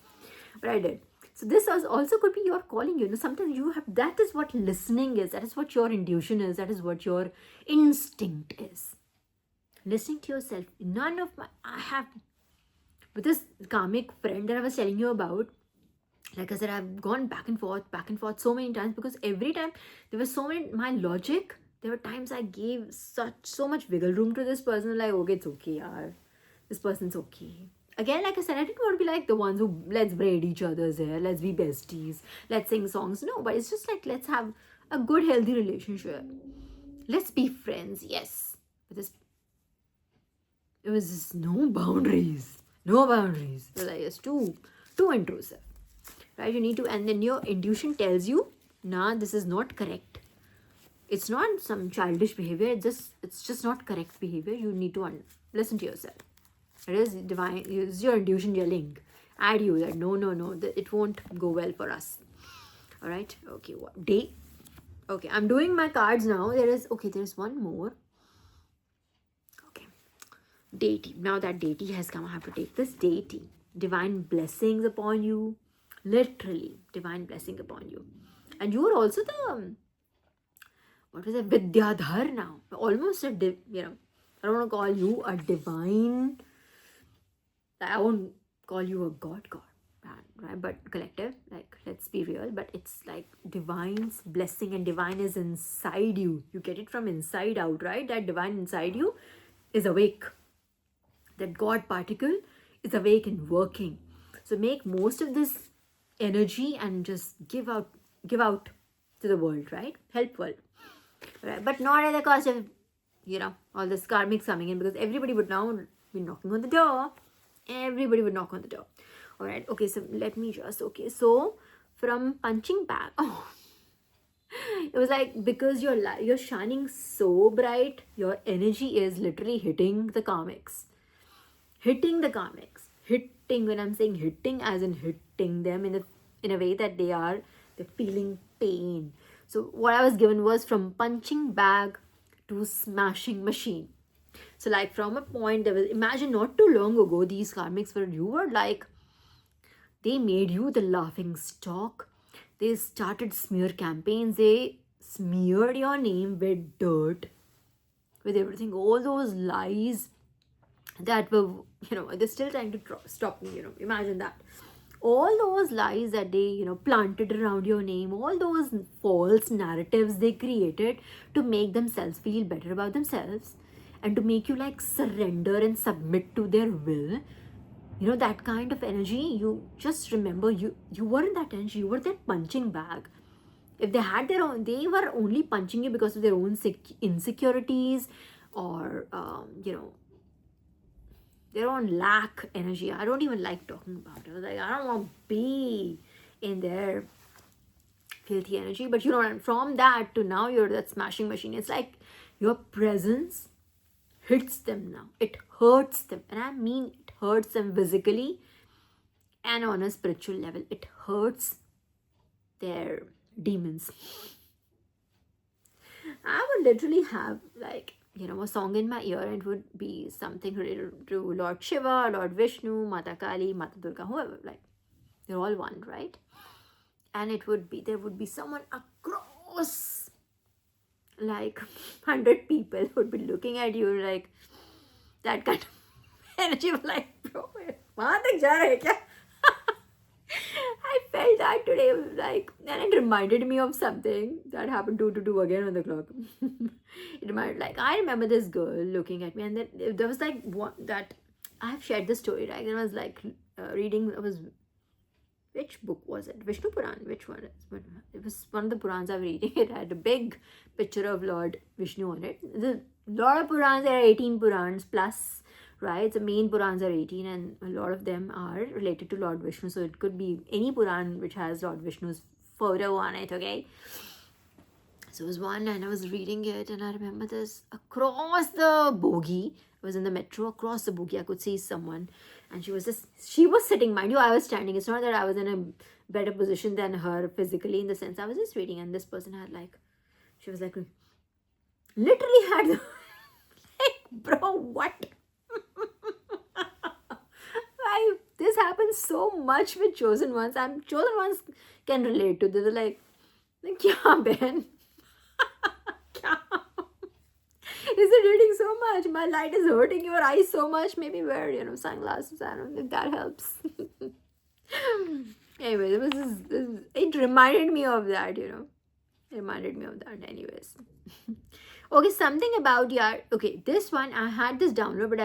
But I did. So this also could be your calling, sometimes you have, that is what listening is, that is what your intuition is, that is what your instinct is. Listening to yourself. I have, with this karmic friend that I was telling you about, like I said, I've gone back and forth so many times because every time there was my logic, there were times I gave so much wiggle room to this person, like, okay, it's okay, yaar. This person's okay. Again, like I said, I didn't want to be like the ones who let's braid each other's hair, let's be besties, let's sing songs. No, but it's just like, let's have a good, healthy relationship. Let's be friends, yes. But it was just no boundaries. It was like, it's too intrusive. Right? You need to, and then your intuition tells you, nah, this is not correct. It's not some childish behavior. It's just not correct behavior. You need to listen to yourself. It is divine. It's your intuition yelling at you that no, it won't go well for us. All right. Okay. What day? Okay. I'm doing my cards now. There is one more. Okay. deity. Now that deity has come, I have to take this deity. Divine blessings upon you. Literally, divine blessing upon you. And you are also the, what was it, Vidyadhar now. Almost a, I don't want to call you a divine, I won't call you a god, right? But collective, like, let's be real, but it's like divine's blessing, and divine is inside you. You get it from inside out, right? That divine inside you is awake. That God particle is awake and working. So make most of this energy and just give out to the world, right? Help world. Right? But not at the cost of, all this karmics coming in, because everybody would now be knocking on the door. Everybody would knock on the door. All right. Okay. So let me just, So from punching bag, it was like, because you're shining so bright, your energy is literally hitting the karmics. Hitting, when I'm saying hitting, as in hitting them in a way that they're feeling pain. So what I was given was from punching bag to smashing machine. So like from a point, there was, imagine not too long ago, these karmics were, you were like, they made you the laughing stock. They started smear campaigns. They smeared your name with dirt, with everything, all those lies that were, they're still trying to stop me, imagine that. All those lies that they, planted around your name, all those false narratives they created to make themselves feel better about themselves, and to make you like surrender and submit to their will. That kind of energy, you just remember, you weren't that energy, you were that punching bag. If they had their own, they were only punching you because of their own insecurities, or their own lack energy. I don't even like talking about it. I was like, I don't want to be in their filthy energy. But from that to now, you're that smashing machine. It's like your presence hits them now. It hurts them. And I mean, it hurts them physically and on a spiritual level. It hurts their demons. I would literally have like, a song in my ear, and it would be something related to Lord Shiva, Lord Vishnu, Mata Kali, Mata Durga, whoever, like, they're all one, right? And there would be someone across like 100 people would be looking at you like that kind of energy of like, bro, wahan tak ja rahe kya? I felt that today, like, and it reminded me of something that happened 2 again on the clock. It reminded, like, I remember this girl looking at me, and then there was like one that I have shared the story, right? And I was like reading. Which book was it? Vishnu Puran. Which one? It was one of the Purans I was reading. It had a big picture of Lord Vishnu on it. The lot of Purans, there are 18 Purans plus, right? The main Purans are 18, and a lot of them are related to Lord Vishnu. So it could be any Puran which has Lord Vishnu's photo on it, okay? So it was one, and I was reading it, and I remember this across the bogie. I was in the metro, across the bogie, I could see someone, and she was sitting, mind you, I was standing. It's not that I was in a better position than her physically, in the sense I was just reading, and this person had like, she was like, literally had, like, bro, what? This happens so much with chosen ones. Chosen ones can relate to this. Like, kya ben? Kya? Is it hurting so much? My light is hurting your eyes so much. Maybe wear, sunglasses. I don't know if that helps. Anyway, it reminded me of that, It reminded me of that, anyways. Okay, something about, okay, this one, I had this download, but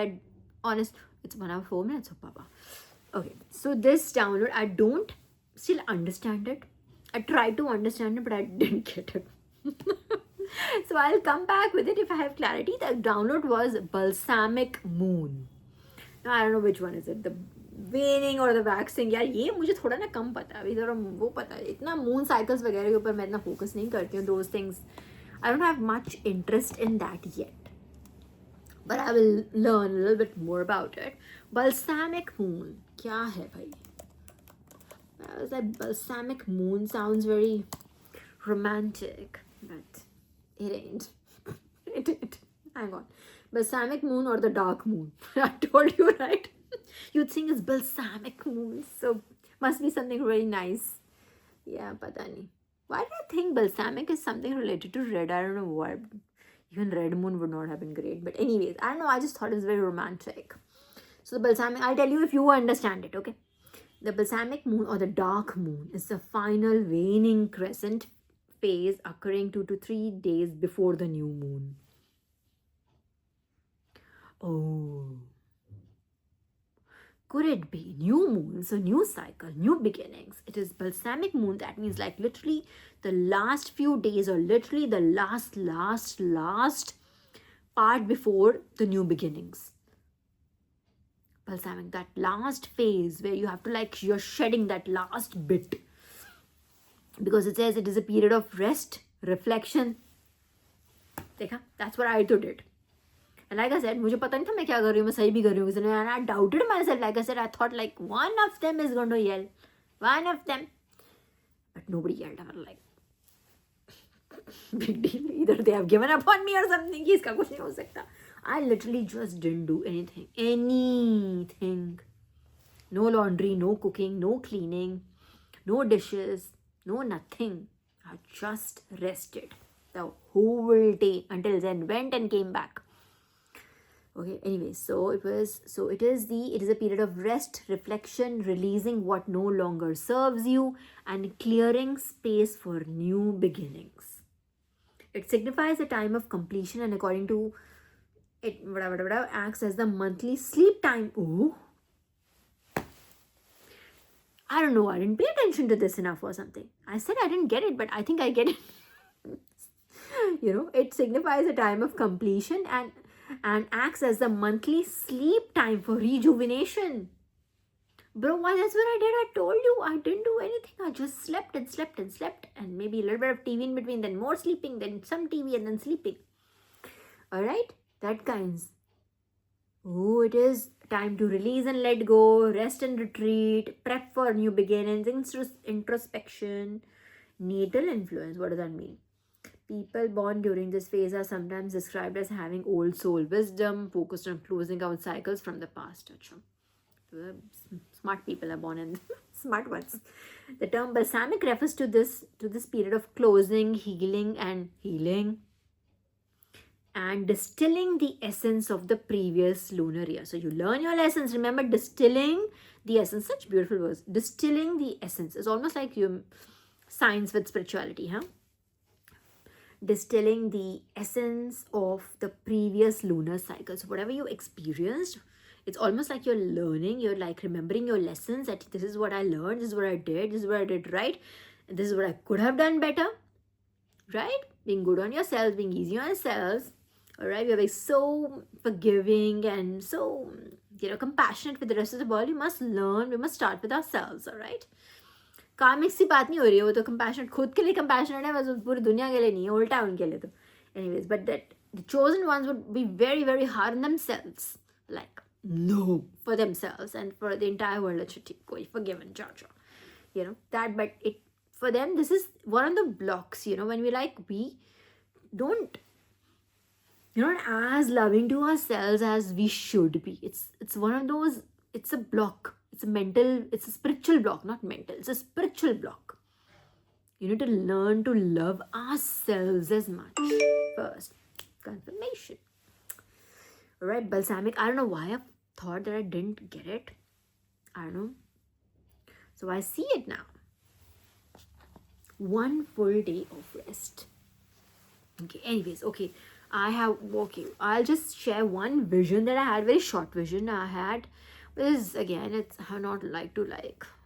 it's 1 hour 4 minutes, oh papa. Okay, so this download, I don't still understand it. I tried to understand it, but I didn't get it. So I'll come back with it if I have clarity. The download was Balsamic Moon. Now I don't know which one is it, the waning or the waxing. यार ये मुझे थोड़ा ना कम पता है, अभी जरा वो पता है, इतना moon cycles वगैरह के ऊपर मैं इतना focus नहीं करती हूँ. Those things, I don't have much interest in that yet. But I will learn a little bit more about it. Balsamic Moon, क्या है भाई? I was like, Balsamic Moon sounds very romantic, but it ain't. It ain't. Hang on. Balsamic moon or the dark moon? I told you, right? You'd think it's balsamic moon. So must be something really nice. Yeah, pata nahi. Why do you think balsamic is something related to red? I don't know why. Even red moon would not have been great. But anyways, I don't know. I just thought it was very romantic. So the balsamic, I'll tell you if you understand it, okay? The balsamic moon or the dark moon is the final waning crescent phase occurring 2 to 3 days before the new moon. Oh. Could it be new moon? So new cycle, new beginnings. It is balsamic moon. That means like literally the last few days or literally the last part before the new beginnings. Balsamic, that last phase where you have to like, you're shedding that last bit. Because it says it is a period of rest, reflection. देखा? That's what I too did. And like I said, मुझे पता नहीं था मैं क्या कर रही हूँ, मैं सही भी कर रही हूँ, and I doubted myself. Like I said, I thought like one of them is going to yell. One of them. But nobody yelled. I was like, big deal. Either they have given up on me or something. कि इसका कुछ नहीं हो सकता. I literally just didn't do anything. Anything. No laundry, no cooking, no cleaning, no dishes, no nothing. I just rested the whole day until then, went and came back. Okay, anyway, it is a period of rest, reflection, releasing what no longer serves you, and clearing space for new beginnings. It signifies a time of completion, and according to it, acts as the monthly sleep time. Ooh. I don't know, I didn't pay attention to this enough or something. I said I didn't get it, but I think I get it. It signifies a time of completion and acts as the monthly sleep time for rejuvenation. Bro, why? That's what I did. I told you I didn't do anything. I just slept and slept and slept, and maybe a little bit of TV in between, then more sleeping, then some TV, and then sleeping. Alright? That kinds. Oh, it is time to release and let go, rest and retreat, prep for new beginnings, introspection, natal influence. What does that mean? People born during this phase are sometimes described as having old soul wisdom, focused on closing out cycles from the past. Smart people are born in smart ones. The term balsamic refers to this period of closing, healing, and distilling the essence of the previous lunar year. So you learn your lessons. Remember, distilling the essence. Such beautiful words. Distilling the essence. It's almost like your science with spirituality, huh? Distilling the essence of the previous lunar cycle. So whatever you experienced, it's almost like you're learning. You're like remembering your lessons. That this is what I learned. This is what I did. This is what I did right. And this is what I could have done better. Right? Being good on yourselves. Being easy on yourselves. Alright, we are like so forgiving and so, compassionate with the rest of the world. We must learn, we must start with ourselves, alright? Karmics की बात नहीं हो रही है, वो तो compassionate, खुद के लिए compassionate है, बस पूरी दुनिया के लिए नहीं है, उल्टा उनके लिए तो. Anyways, but that the chosen ones would be very, very hard on themselves. Like, no, for themselves and for the entire world. अच्छा ठीक, कोई forgiven, cha. That, but it, for them, this is one of the blocks, when we don't, you're not as loving to ourselves as we should be. It's one of those, it's a block. It's a spiritual block, not mental. It's a spiritual block. You need to learn to love ourselves as much. First, confirmation. Alright, balsamic. I don't know why I thought that I didn't get it. I don't know. So I see it now. One full day of rest. Okay, anyways, okay. I'll just share one vision that I had, very short vision I had. This again, I not like to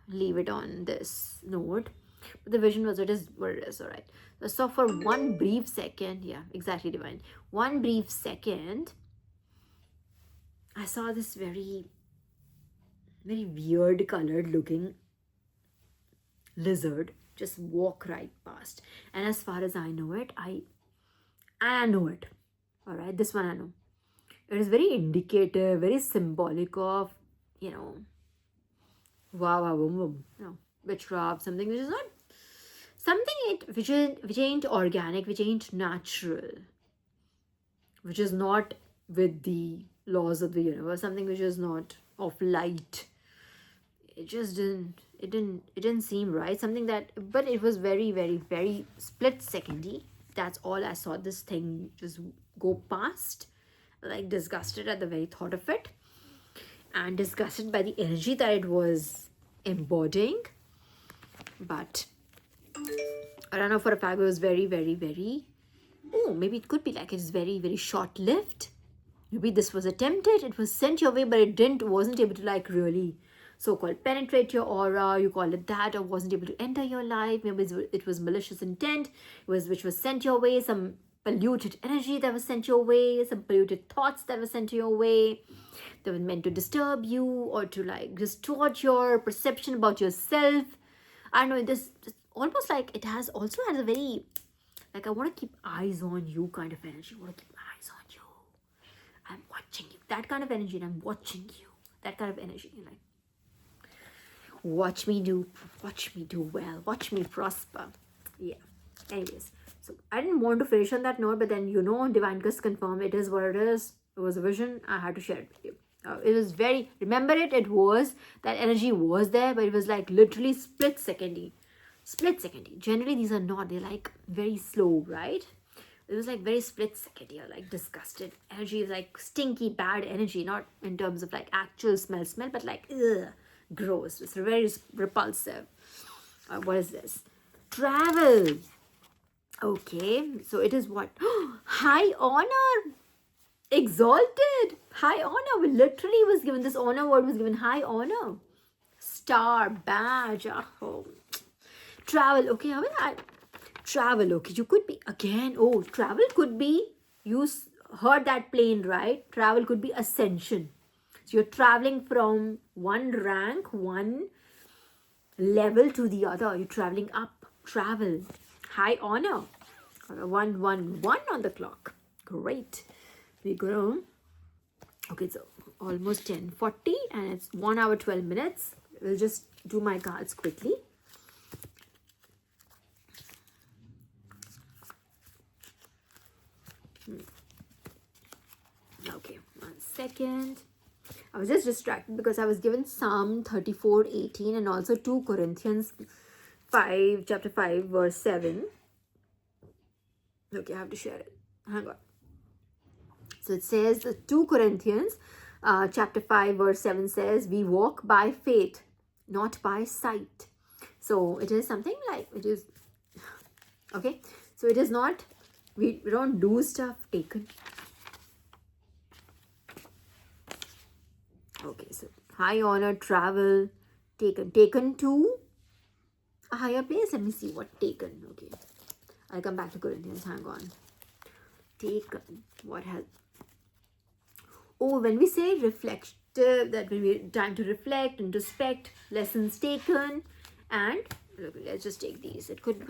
leave it on this note. But the vision was, it is what it is, alright. So for one brief second, yeah, exactly divine. One brief second, I saw this very, very weird colored looking lizard just walk right past. And as far as I know it, I know it. Alright, this one I know. It is very indicative, very symbolic of, witchcraft, something which is not, something which ain't organic, which ain't natural. which is not with the laws of the universe, something which is not of light. It just didn't seem right, something that, but it was very, very, very split secondy. That's all I saw. This thing just go past, like disgusted at the very thought of it, and disgusted by the energy that it was embodying. But I don't know for a fact it was very, very, very, oh, maybe it could be like it's very, very short-lived. Maybe this was attempted, it was sent your way, but it wasn't able to like really so-called penetrate your aura, you call it that, or wasn't able to enter your life. Maybe it was malicious intent, which was sent your way, some polluted energy that was sent your way, some polluted thoughts that were sent your way, that were meant to disturb you or to like distort your perception about yourself. I know this almost like it also has a very, like, I want to keep eyes on you kind of energy. I want to keep eyes on you. I'm watching you. That kind of energy, and I'm watching you. That kind of energy, like, watch me do well. Watch me prosper. Yeah. Anyways, so I didn't want to finish on that note, but then Divine Gust confirmed it is what it is. It was a vision. I had to share it with you. It was very, remember it. It was, that energy was there, but it was like literally split secondy. Generally these are not, they're like very slow, right? It was like very split second. You're like disgusted. Energy is like stinky, bad energy, not in terms of like actual smell, but like, ugh, gross. It's very repulsive. What is this? Travel. Okay, so it is what? High honor. Exalted. High honor. Literally was given, this honor word was given, high honor. Star, badge. Oh. Travel. Okay, how will I? Travel. Okay, you could be, again, oh, travel could be, you heard that plane, right? Travel could be ascension. So you're traveling from one rank, one level to the other. You're traveling up. Travel. High honor. 111 on the clock. Great. We're going, okay, so almost 10:40 and it's 1 hour 12 minutes. We'll just do my cards quickly. Okay, 1 second. I was just distracted because I was given Psalm 34:18 and also 2 Corinthians 5, chapter 5, verse 7. Okay, I have to share it. Hang on. So it says, the 2 Corinthians chapter 5, verse 7 says, we walk by faith, not by sight. So it is something like, it is, okay. So it is not, we don't do stuff taken. Okay, so high honor, travel, taken to a higher place. Let me see what taken. Okay, I'll come back to Corinthians. Hang on. Taken. What has? Oh, when we say reflective, that when we time to reflect, introspect, lessons taken, and look, let's just take these. It could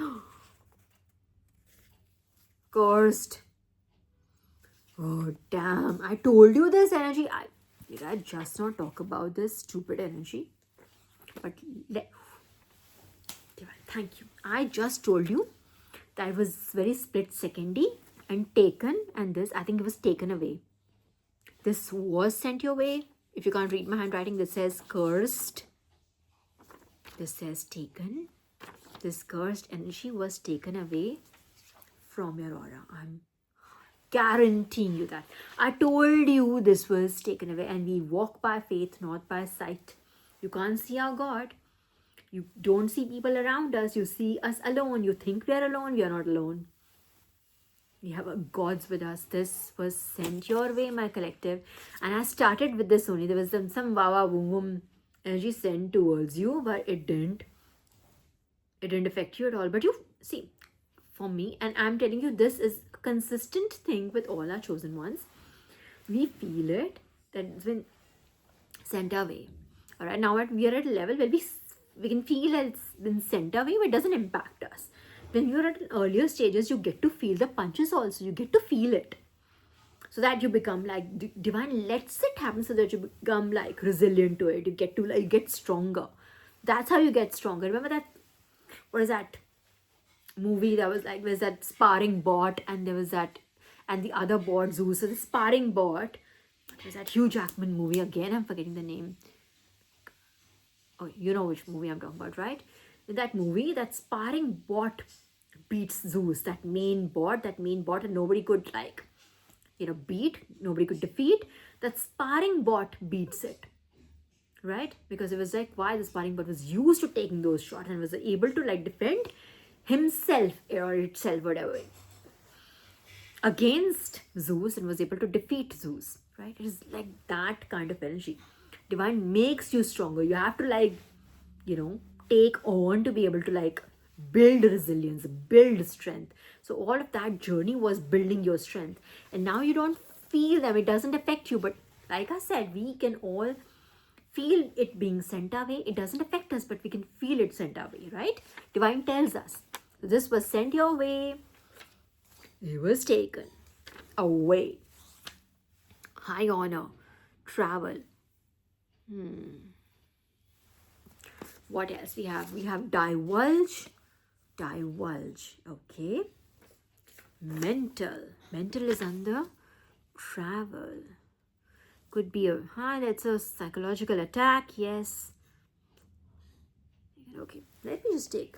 cursed. Oh damn! I told you this energy. Did I just not talk about this stupid energy? But thank you. I just told you that it was very split secondy and taken, and this, I think it was taken away. This was sent your way. If you can't read my handwriting, this says cursed. This says taken. This cursed energy was taken away from your aura. I'm guaranteeing you that. I told you this was taken away, and we walk by faith, not by sight. You can't see our God. You don't see people around us. You see us alone. You think we are alone. We are not alone. We have a gods with us. This was sent your way, my collective. And I started with this only. There was some wawa boom boom energy sent towards you, but it didn't affect you at all. But you see, for me, and I'm telling you, this is a consistent thing with all our chosen ones. We feel it, that it's been sent away. All right, now we are at a level where we can feel that it's been sent away, but it doesn't impact us. When you're at earlier stages, you get to feel the punches also. You get to feel it. So that you become like, divine lets it happen so that you become like resilient to it. You get stronger. That's how you get stronger. Remember that, what is that movie that was like, there's that sparring bot, and there was that, and the other bot Zeus. So the sparring bot, it was that Hugh Jackman movie again. I'm forgetting the name. Oh, you know which movie I'm talking about, right? In that movie, that sparring bot beats Zeus. That main bot, and nobody could beat. Nobody could defeat. That sparring bot beats it, right? Because it was like why the sparring bot was used to taking those shots and was able to defend himself or itself, whatever, against Zeus, and was able to defeat Zeus, right? It is like that kind of energy. Divine makes you stronger. You have to take on to be able to build resilience, build strength. So all of that journey was building your strength. And now you don't feel them. It doesn't affect you. But like I said, we can all feel it being sent away. It doesn't affect us, but we can feel it sent away, right? Divine tells us, this was sent your way. It was taken away. High honor, travel. What else we have? We have divulge. Okay. Mental is under travel. Could be that's a psychological attack. Yes. Okay. Let me just take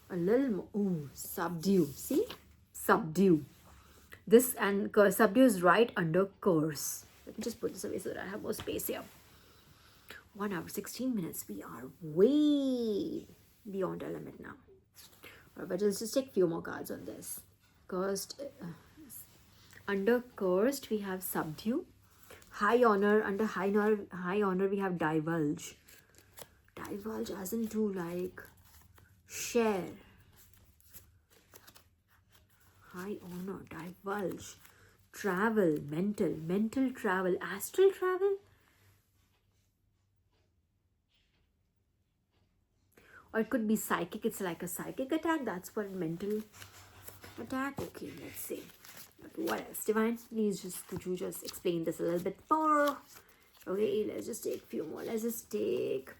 a little more. Ooh, subdue. See? Subdue. This and subdue is right under curse. Let me just put this away so that I have more space here. 1 hour, 16 minutes. We are way beyond our limit now. All right, but let's just take a few more cards on this. Cursed. Under cursed, we have subdue. High honor. Under high honor, we have divulge. Divulge as in to share. High honor, divulge. Travel, mental travel, astral travel. Or it could be psychic. It's like a psychic attack. That's what mental attack. Okay, let's see. What else? Divine, please could you just explain this a little bit more? Okay, let's just take a few more. Let's take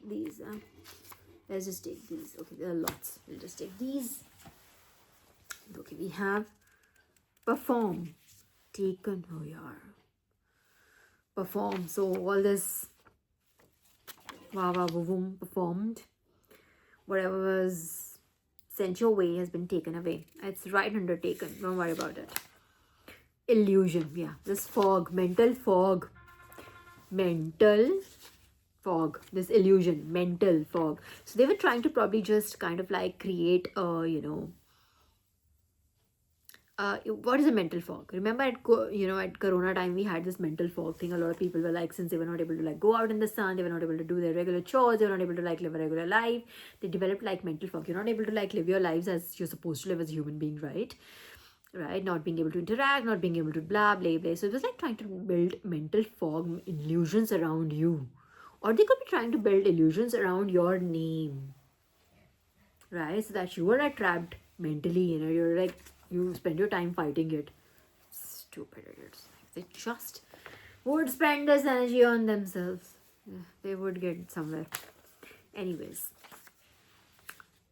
these. Let's just take these. Okay, there are lots. We'll just take these. Okay, we have perform. Taken. Oh, yeah. Perform. So all this performed. Whatever was sent your way has been taken away. It's right undertaken. Don't worry about it. Illusion. Yeah. This fog. Mental fog. This illusion. Mental fog. So they were trying to probably just kind of create a, what is a mental fog? Remember at Corona time, we had this mental fog thing. A lot of people were since they were not able to go out in the sun, they were not able to do their regular chores, they were not able to live a regular life. They developed mental fog. You're not able to live your lives as you're supposed to live as a human being, right? Not being able to interact, not being able to blah. So it was trying to build mental fog illusions around you. Or they could be trying to build illusions around your name, right? So that you are not trapped mentally, you're you spend your time fighting it. Stupid idiots. They just would spend this energy on themselves. They would get somewhere. Anyways.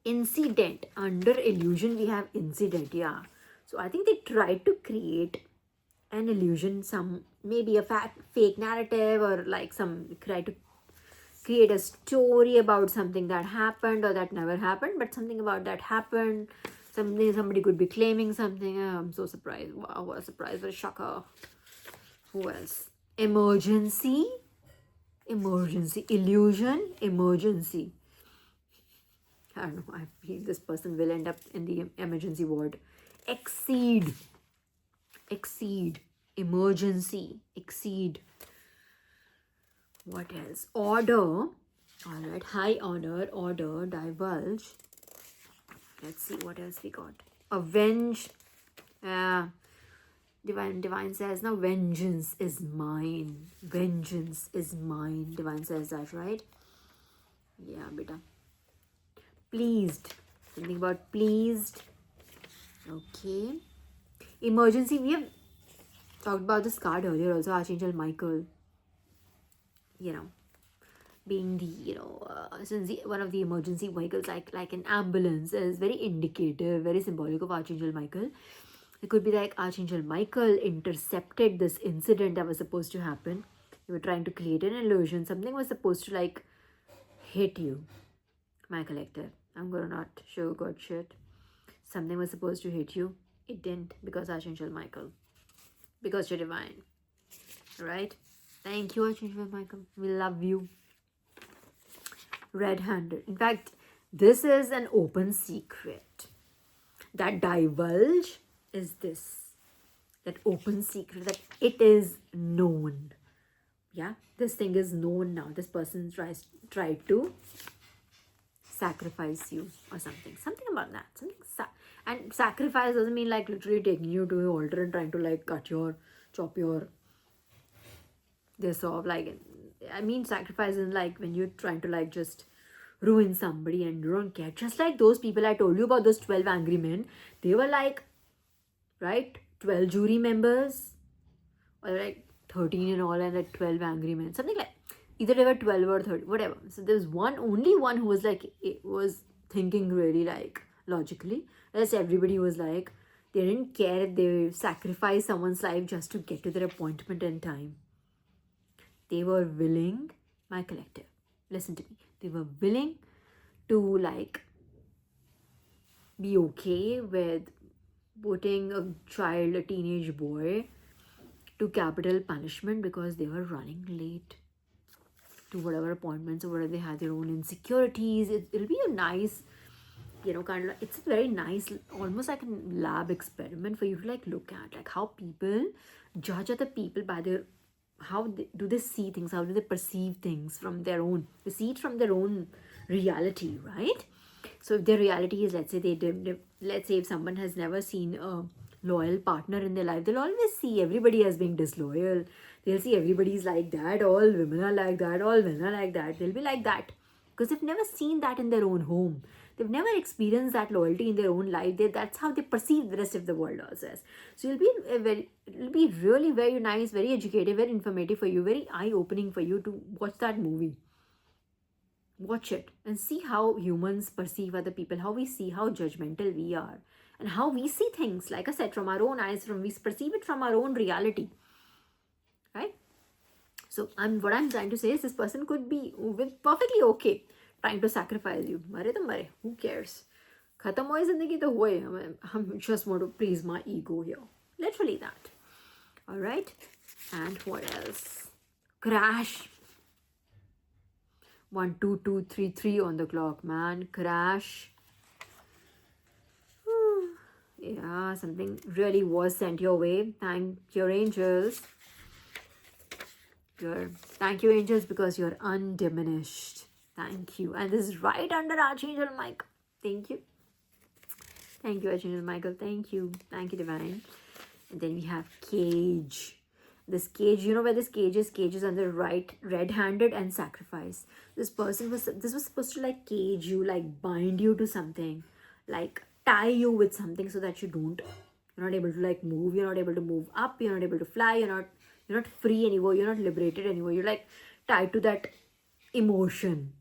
Incident. Under illusion, we have incident. Yeah. So I think they tried to create an illusion, maybe a fake narrative, or try to create a story about something that happened or that never happened, but something about that happened. Somebody could be claiming something. Oh, I'm so surprised. Wow, what a surprise. What a shocker. Who else? Emergency. Illusion. Emergency. I don't know. I feel this person will end up in the emergency ward. Exceed. Emergency. Exceed. What else? Order. Alright. High honor. Order. Divulge. Let's see what else we got. Avenge. Divine says, now vengeance is mine. Vengeance is mine. Divine says that, right? Yeah, beta. Pleased. Something about pleased. Okay. Emergency. We have talked about this card earlier also. Archangel Michael. Being the since one of the emergency vehicles like an ambulance is very indicative, very symbolic of Archangel Michael. It could be like Archangel Michael intercepted this incident that was supposed to happen. You were trying to create an illusion. Something was supposed to like hit you, my collective. I'm gonna not sugarcoat shit. Something was supposed to hit you. It didn't, because Archangel Michael. Because you're divine. Alright? Thank you, Archangel Michael. We love you. Red-handed. In fact, this is an open secret. That divulge is this. That open secret. That it is known. Yeah? This thing is known now. This person tried to sacrifice you or something. Something about that. And sacrifice doesn't mean like literally taking you to the altar and trying to like chop your this off. Like, I mean sacrifice is like when you're trying to like just ruin somebody and you don't care. Just like those people I told you about, those 12 angry men. They were like, right, 12 jury members or like 13 in all, and like 12 angry men. Something like, either they were 12 or 30, whatever. So there was only one who was like, it was thinking really like logically. The rest everybody was like, they didn't care if they sacrificed someone's life just to get to their appointment in time. They were willing, my collective, listen to me. They were willing to like be okay with putting a child, a teenage boy, to capital punishment because they were running late to whatever appointments or whatever. They had their own insecurities. It'll be a nice, kind of like, it's a very nice, almost like a lab experiment for you to like look at, like how people judge other people by their, do they see things, how do they perceive things from their own, they see it from their own reality, right? So if their reality is, let's say let's say if someone has never seen a loyal partner in their life, they'll always see everybody as being disloyal. They'll see everybody's like that, all women are like that, all men are like that. They'll be like that because they've never seen that in their own home. They've never experienced that loyalty in their own life. That's how they perceive the rest of the world also as. So it'll be really very nice, very educative, very informative for you, very eye-opening for you to watch that movie. Watch it and see how humans perceive other people, how we see, how judgmental we are, and how we see things, like I said, from our own eyes, we perceive it from our own reality, right? So what I'm trying to say is this person could be perfectly okay trying to sacrifice you. Mare to mare, who cares? Khatam hoye zindagi to hoye. I just want to please my ego here. Literally that. All right. And what else? Crash. 1 2 2 3 3 on the clock, man. Crash. Yeah, something really was sent your way. Thank your angels. Thank you, angels, because you're undiminished. Thank you. And this is right under Archangel Michael. Thank you. Thank you, Archangel Michael. Thank you. Thank you, divine. And then we have cage. This cage, you know where this cage is? Cage is on the right, red-handed and sacrifice. This was supposed to like cage you, like bind you to something, like tie you with something so that you're not able to like move, you're not able to move up, you're not able to fly, you're not free anymore, you're not liberated anymore, you're like tied to that emotion.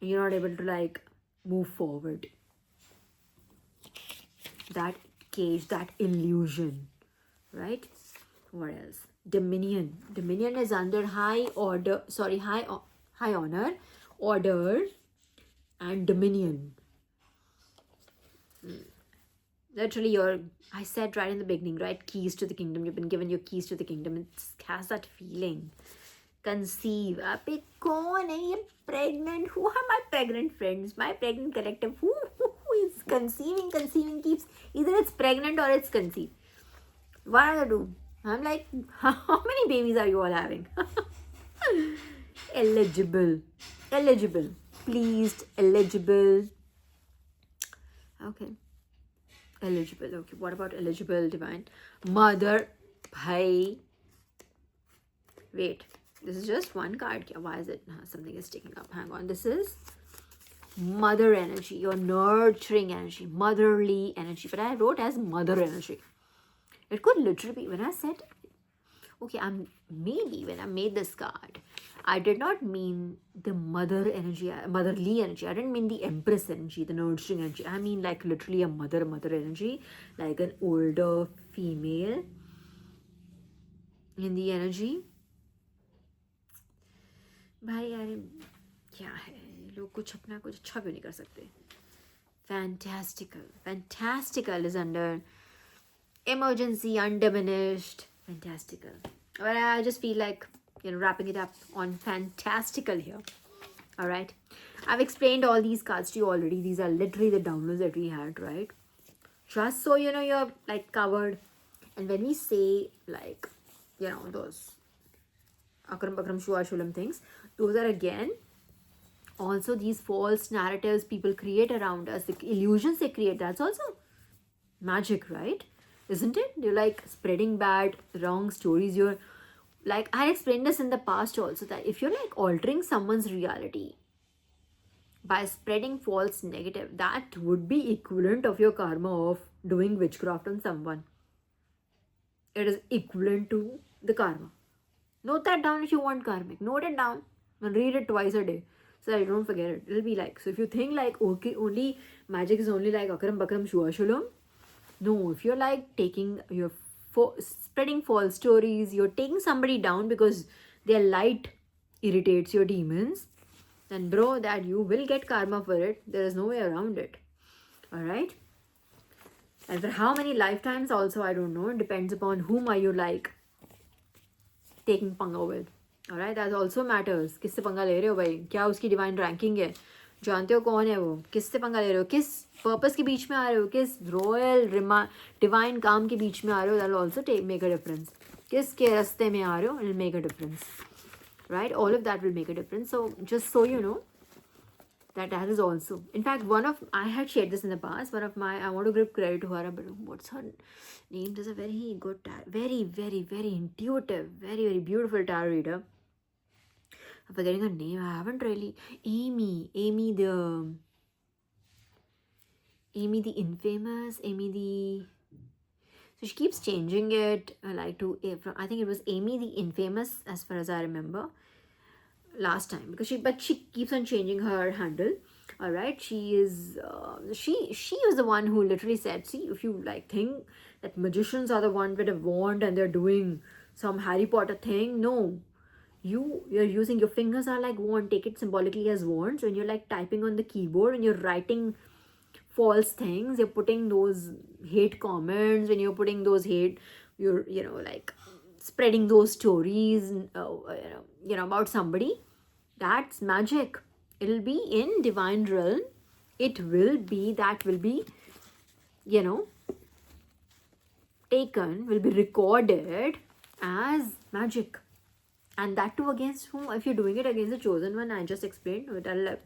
You're not able to like move forward. That cage, that illusion, right? What else? Dominion. Dominion is under high honor, order, and dominion. Literally, I said right in the beginning, right? Keys to the kingdom. You've been given your keys to the kingdom. It has that feeling. Conceive. Ape kaun hai ye pregnant? Who are my pregnant friends? My pregnant collective. Who is conceiving? Conceiving keeps, either it's pregnant or it's conceived. What are they do? I'm like, how many babies are you all having? Eligible. Pleased. Eligible. Okay. Eligible. Okay. What about eligible, divine? Mother. Bhai. Wait. This is just one card. Why is it? Something is sticking up. Hang on. This is mother energy. Your nurturing energy. Motherly energy. But I wrote as mother energy. It could literally be, when I said, okay, when I made this card, I did not mean the motherly energy. I didn't mean the empress energy, the nurturing energy. I mean like literally a mother energy, like an older female in the energy. भाई यार क्या है, लोग कुछ अपना कुछ अच्छा भी नहीं कर सकते. Fantastical is under emergency, undiminished, fantastical. But I just feel like, wrapping it up on fantastical here. All right. I've explained all these cards to you already. These are literally the downloads that we had, right? Just so you're like covered. And when we say like, those akram bakram shua shulam things, those are again also these false narratives people create around us, the illusions they create. That's also magic, right? Isn't it? You're like spreading bad, wrong stories. You're like, I explained this in the past also, that if you're like altering someone's reality by spreading false negative, that would be equivalent of your karma of doing witchcraft on someone. It is equivalent to the karma. Note that down if you want karmic. Note it down and read it twice a day so that you don't forget it. It'll be like, so if you think like, okay, only magic is only like akram bakram shua shulam. No, if you're like spreading false stories, you're taking somebody down because their light irritates your demons, then bro, that you will get karma for it. There is no way around it. Alright? And for how many lifetimes also, I don't know. It depends upon whom are you like taking panga with. Alright? That also matters. किससे पंगा ले रहे हो भाई? क्या उसकी divine ranking है? जानते हो कौन है वो? किससे पंगा ले रहे हो? किस पर्पस के बीच में आ रहे हो? किस रॉयल डिवाइन काम के बीच में आ रहे हो? That will also make a difference. किसके रास्ते में आ रहे हो? It will make a difference. Right? All of that will make a difference. So just so you know, that is also. In fact, I had shared this in the past. I want to give credit to her, but what's her name? There's a very good, very, very, very intuitive, very, very beautiful tarot reader. I'm forgetting her name. I haven't really. Amy the infamous, so she keeps changing it. I think it was Amy the Infamous, as far as I remember, last time, because she keeps on changing her handle. All right, she is she was the one who literally said, see, if you like think that magicians are the one with a wand and they're doing some Harry Potter thing, no, you're using your fingers are like wand. Take it symbolically as wands. When you're like typing on the keyboard and you're writing false things, you're putting those hate comments, when you're putting those hate, you're like spreading those stories about somebody. That's magic. It'll be in divine realm. That will be taken, will be recorded as magic. And that too against whom? If you're doing it against the chosen one, I just explained, it'll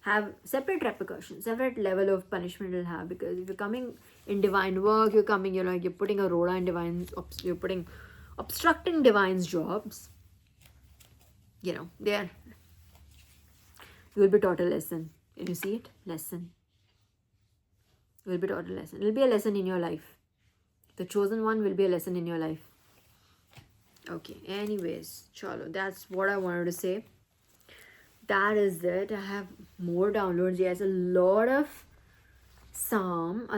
have separate repercussions, separate level of punishment it'll have. Because if you're coming in divine work, you're putting a roda in divine, you're putting obstructing divine's jobs, there you will be taught a lesson. Can you see it? Lesson. You will be taught a lesson. It will be a lesson in your life. The chosen one will be a lesson in your life. Okay, anyways, chalo, that's what I wanted to say. That is it. I have more downloads. Yes, a lot of Psalm,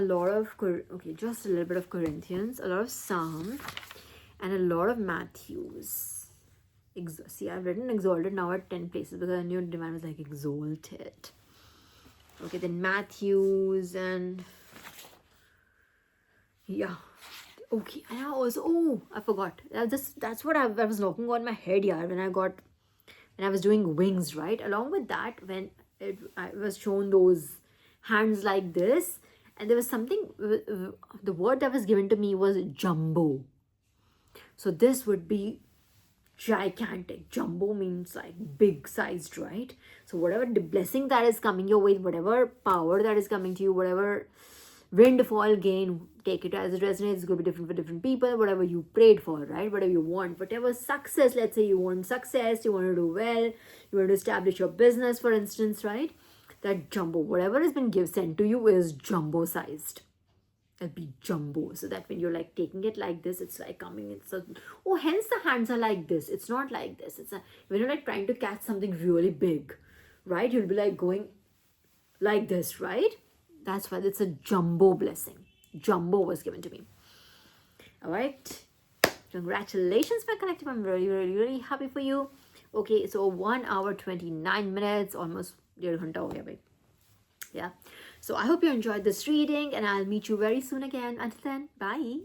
just a little bit of Corinthians, a lot of Psalm, and a lot of Matthews. See, I've written Exalted now at 10 places because I knew divine was like Exalted. Okay, then Matthews and yeah. Okay, and I also, I forgot. That's what I was knocking on my head, yeah, when I was doing wings, right? Along with that, when I was shown those hands like this, and there was something, the word that was given to me was jumbo. So this would be gigantic. Jumbo means like big sized, right? So whatever the blessing that is coming your way, whatever power that is coming to you, whatever windfall gain, take it as it resonates. It's going to be different for different people. Whatever you prayed for, right? Whatever you want, whatever success, let's say you want success, you want to do well, you want to establish your business, for instance, right? That jumbo, whatever has been sent to you is jumbo sized. It'll be jumbo, so that when you're like taking it like this, it's like coming in. So, hence the hands are like this. It's not like this. When you're like trying to catch something really big, right? You'll be like going like this, right? That's why it's a jumbo blessing. Jumbo was given to me. All right. Congratulations, my collective. I'm really, really, really happy for you. Okay, so 1 hour 29 minutes, almost 1.5 घंटा हो गया भाई. Yeah. So I hope you enjoyed this reading, and I'll meet you very soon again. Until then, bye.